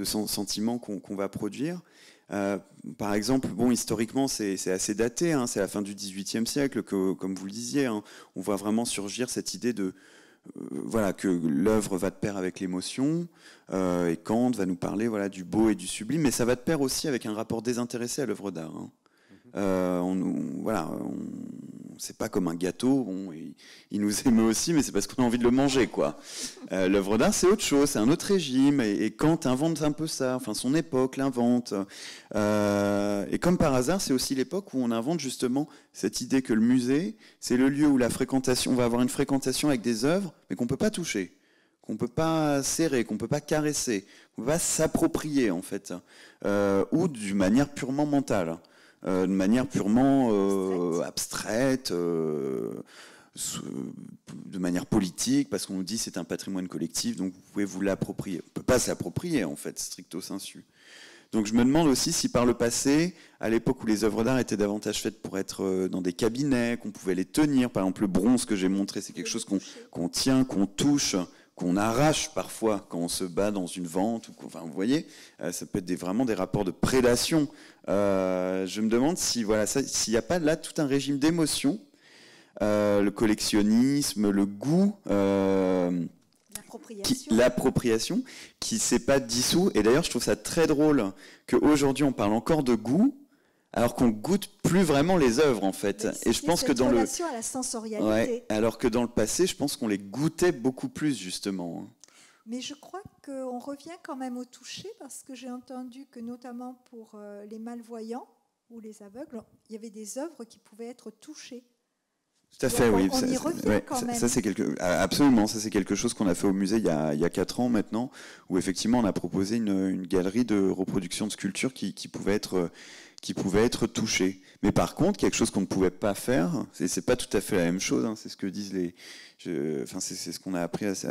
sentiment qu'on va produire. Par exemple, historiquement, c'est assez daté, hein, c'est la fin du XVIIIe siècle que, comme vous le disiez, hein, on voit vraiment surgir cette idée de que l'œuvre va de pair avec l'émotion, et Kant va nous parler du beau et du sublime, mais ça va de pair aussi avec un rapport désintéressé à l'œuvre d'art. Hein. C'est pas comme un gâteau, il nous émeut aussi, mais c'est parce qu'on a envie de le manger, quoi. L'œuvre d'art, c'est autre chose, c'est un autre régime, et Kant invente un peu ça, enfin son époque l'invente. Et comme par hasard, c'est aussi l'époque où on invente justement cette idée que le musée, c'est le lieu où on va avoir une fréquentation avec des œuvres, mais qu'on peut pas toucher, qu'on peut pas serrer, qu'on peut pas caresser, qu'on peut pas s'approprier en fait, ou d'une manière purement mentale. De manière purement abstraite, de manière politique, parce qu'on nous dit c'est un patrimoine collectif, donc vous pouvez vous l'approprier. On ne peut pas se l'approprier, en fait, stricto sensu. Donc je me demande aussi si par le passé, à l'époque où les œuvres d'art étaient davantage faites pour être dans des cabinets, qu'on pouvait les tenir, par exemple le bronze que j'ai montré, c'est quelque chose qu'on tient, qu'on touche, qu'on arrache parfois quand on se bat dans une vente, vous voyez, ça peut être vraiment des rapports de prédation. Je me demande s'il n'y a pas là tout un régime d'émotions, le collectionnisme, le goût, l'appropriation, qui ne s'est pas dissous. Et d'ailleurs, je trouve ça très drôle qu'aujourd'hui on parle encore de goût, alors qu'on goûte plus vraiment les œuvres en fait. Et je pense que dans relation à la sensorialité. Alors que dans le passé, je pense qu'on les goûtait beaucoup plus justement. Mais je crois qu'on revient quand même au toucher, parce que j'ai entendu que notamment pour les malvoyants ou les aveugles, il y avait des œuvres qui pouvaient être touchées. Tout à fait, oui. On y revient quand même. Ça, absolument, ça c'est quelque chose qu'on a fait au musée il y a 4 ans maintenant, où effectivement on a proposé une galerie de reproduction de sculptures qui pouvait être touchée. Mais par contre, quelque chose qu'on ne pouvait pas faire, c'est pas tout à fait la même chose, hein, c'est ce que disent c'est ce qu'on a appris, c'est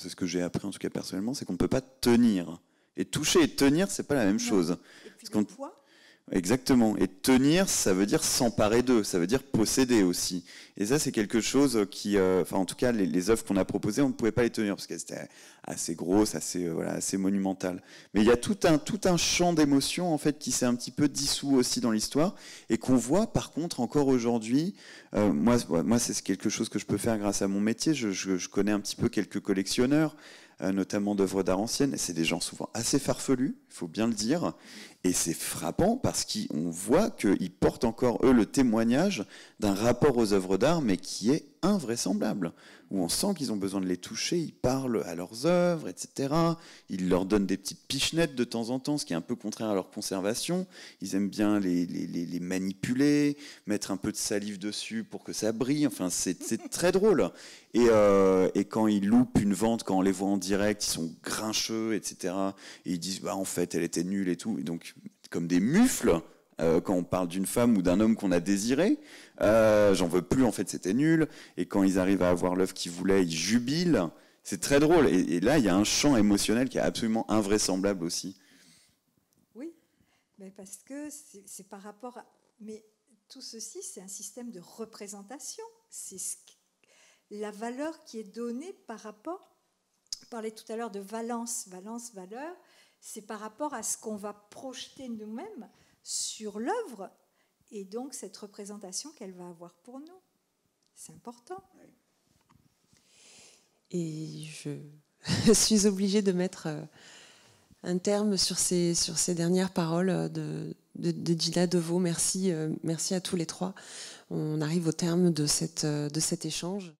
ce que j'ai appris en tout cas personnellement, c'est qu'on ne peut pas tenir. Et toucher et tenir, c'est pas la même chose. Et puis le poids. Exactement. Et tenir, ça veut dire s'emparer d'eux, ça veut dire posséder aussi. Et ça, c'est quelque chose qui, en tout cas, les œuvres qu'on a proposées, on ne pouvait pas les tenir parce qu'elles étaient assez grosses, assez monumentales. Mais il y a tout un champ d'émotions en fait qui s'est un petit peu dissous aussi dans l'histoire et qu'on voit par contre encore aujourd'hui. Moi, c'est quelque chose que je peux faire grâce à mon métier. Je connais un petit peu quelques collectionneurs, notamment d'œuvres d'art anciennes. C'est des gens souvent assez farfelus, il faut bien le dire. Et c'est frappant parce qu'on voit qu'ils portent encore, eux, le témoignage d'un rapport aux œuvres d'art, mais qui est invraisemblable. Où on sent qu'ils ont besoin de les toucher, ils parlent à leurs œuvres, etc. Ils leur donnent des petites pichenettes de temps en temps, ce qui est un peu contraire à leur conservation. Ils aiment bien les manipuler, mettre un peu de salive dessus pour que ça brille. Enfin, c'est très drôle. Et quand ils loupent une vente, quand on les voit en direct, ils sont grincheux, etc. Et ils disent, en fait, elle était nulle et tout. Et donc, comme des mufles, quand on parle d'une femme ou d'un homme qu'on a désiré, j'en veux plus, en fait, c'était nul. Et quand ils arrivent à avoir l'œuvre qu'ils voulaient, ils jubilent. C'est très drôle. Et là, il y a un champ émotionnel qui est absolument invraisemblable aussi. Oui, mais parce que c'est par rapport à... Mais tout ceci, c'est un système de représentation. C'est la valeur qui est donnée par rapport... On parlait tout à l'heure de valence, valeur. C'est par rapport à ce qu'on va projeter nous-mêmes sur l'œuvre et donc cette représentation qu'elle va avoir pour nous. C'est important. Et je suis obligée de mettre un terme sur ces dernières paroles de Gina Devaux. Merci à tous les trois. On arrive au terme de cet échange.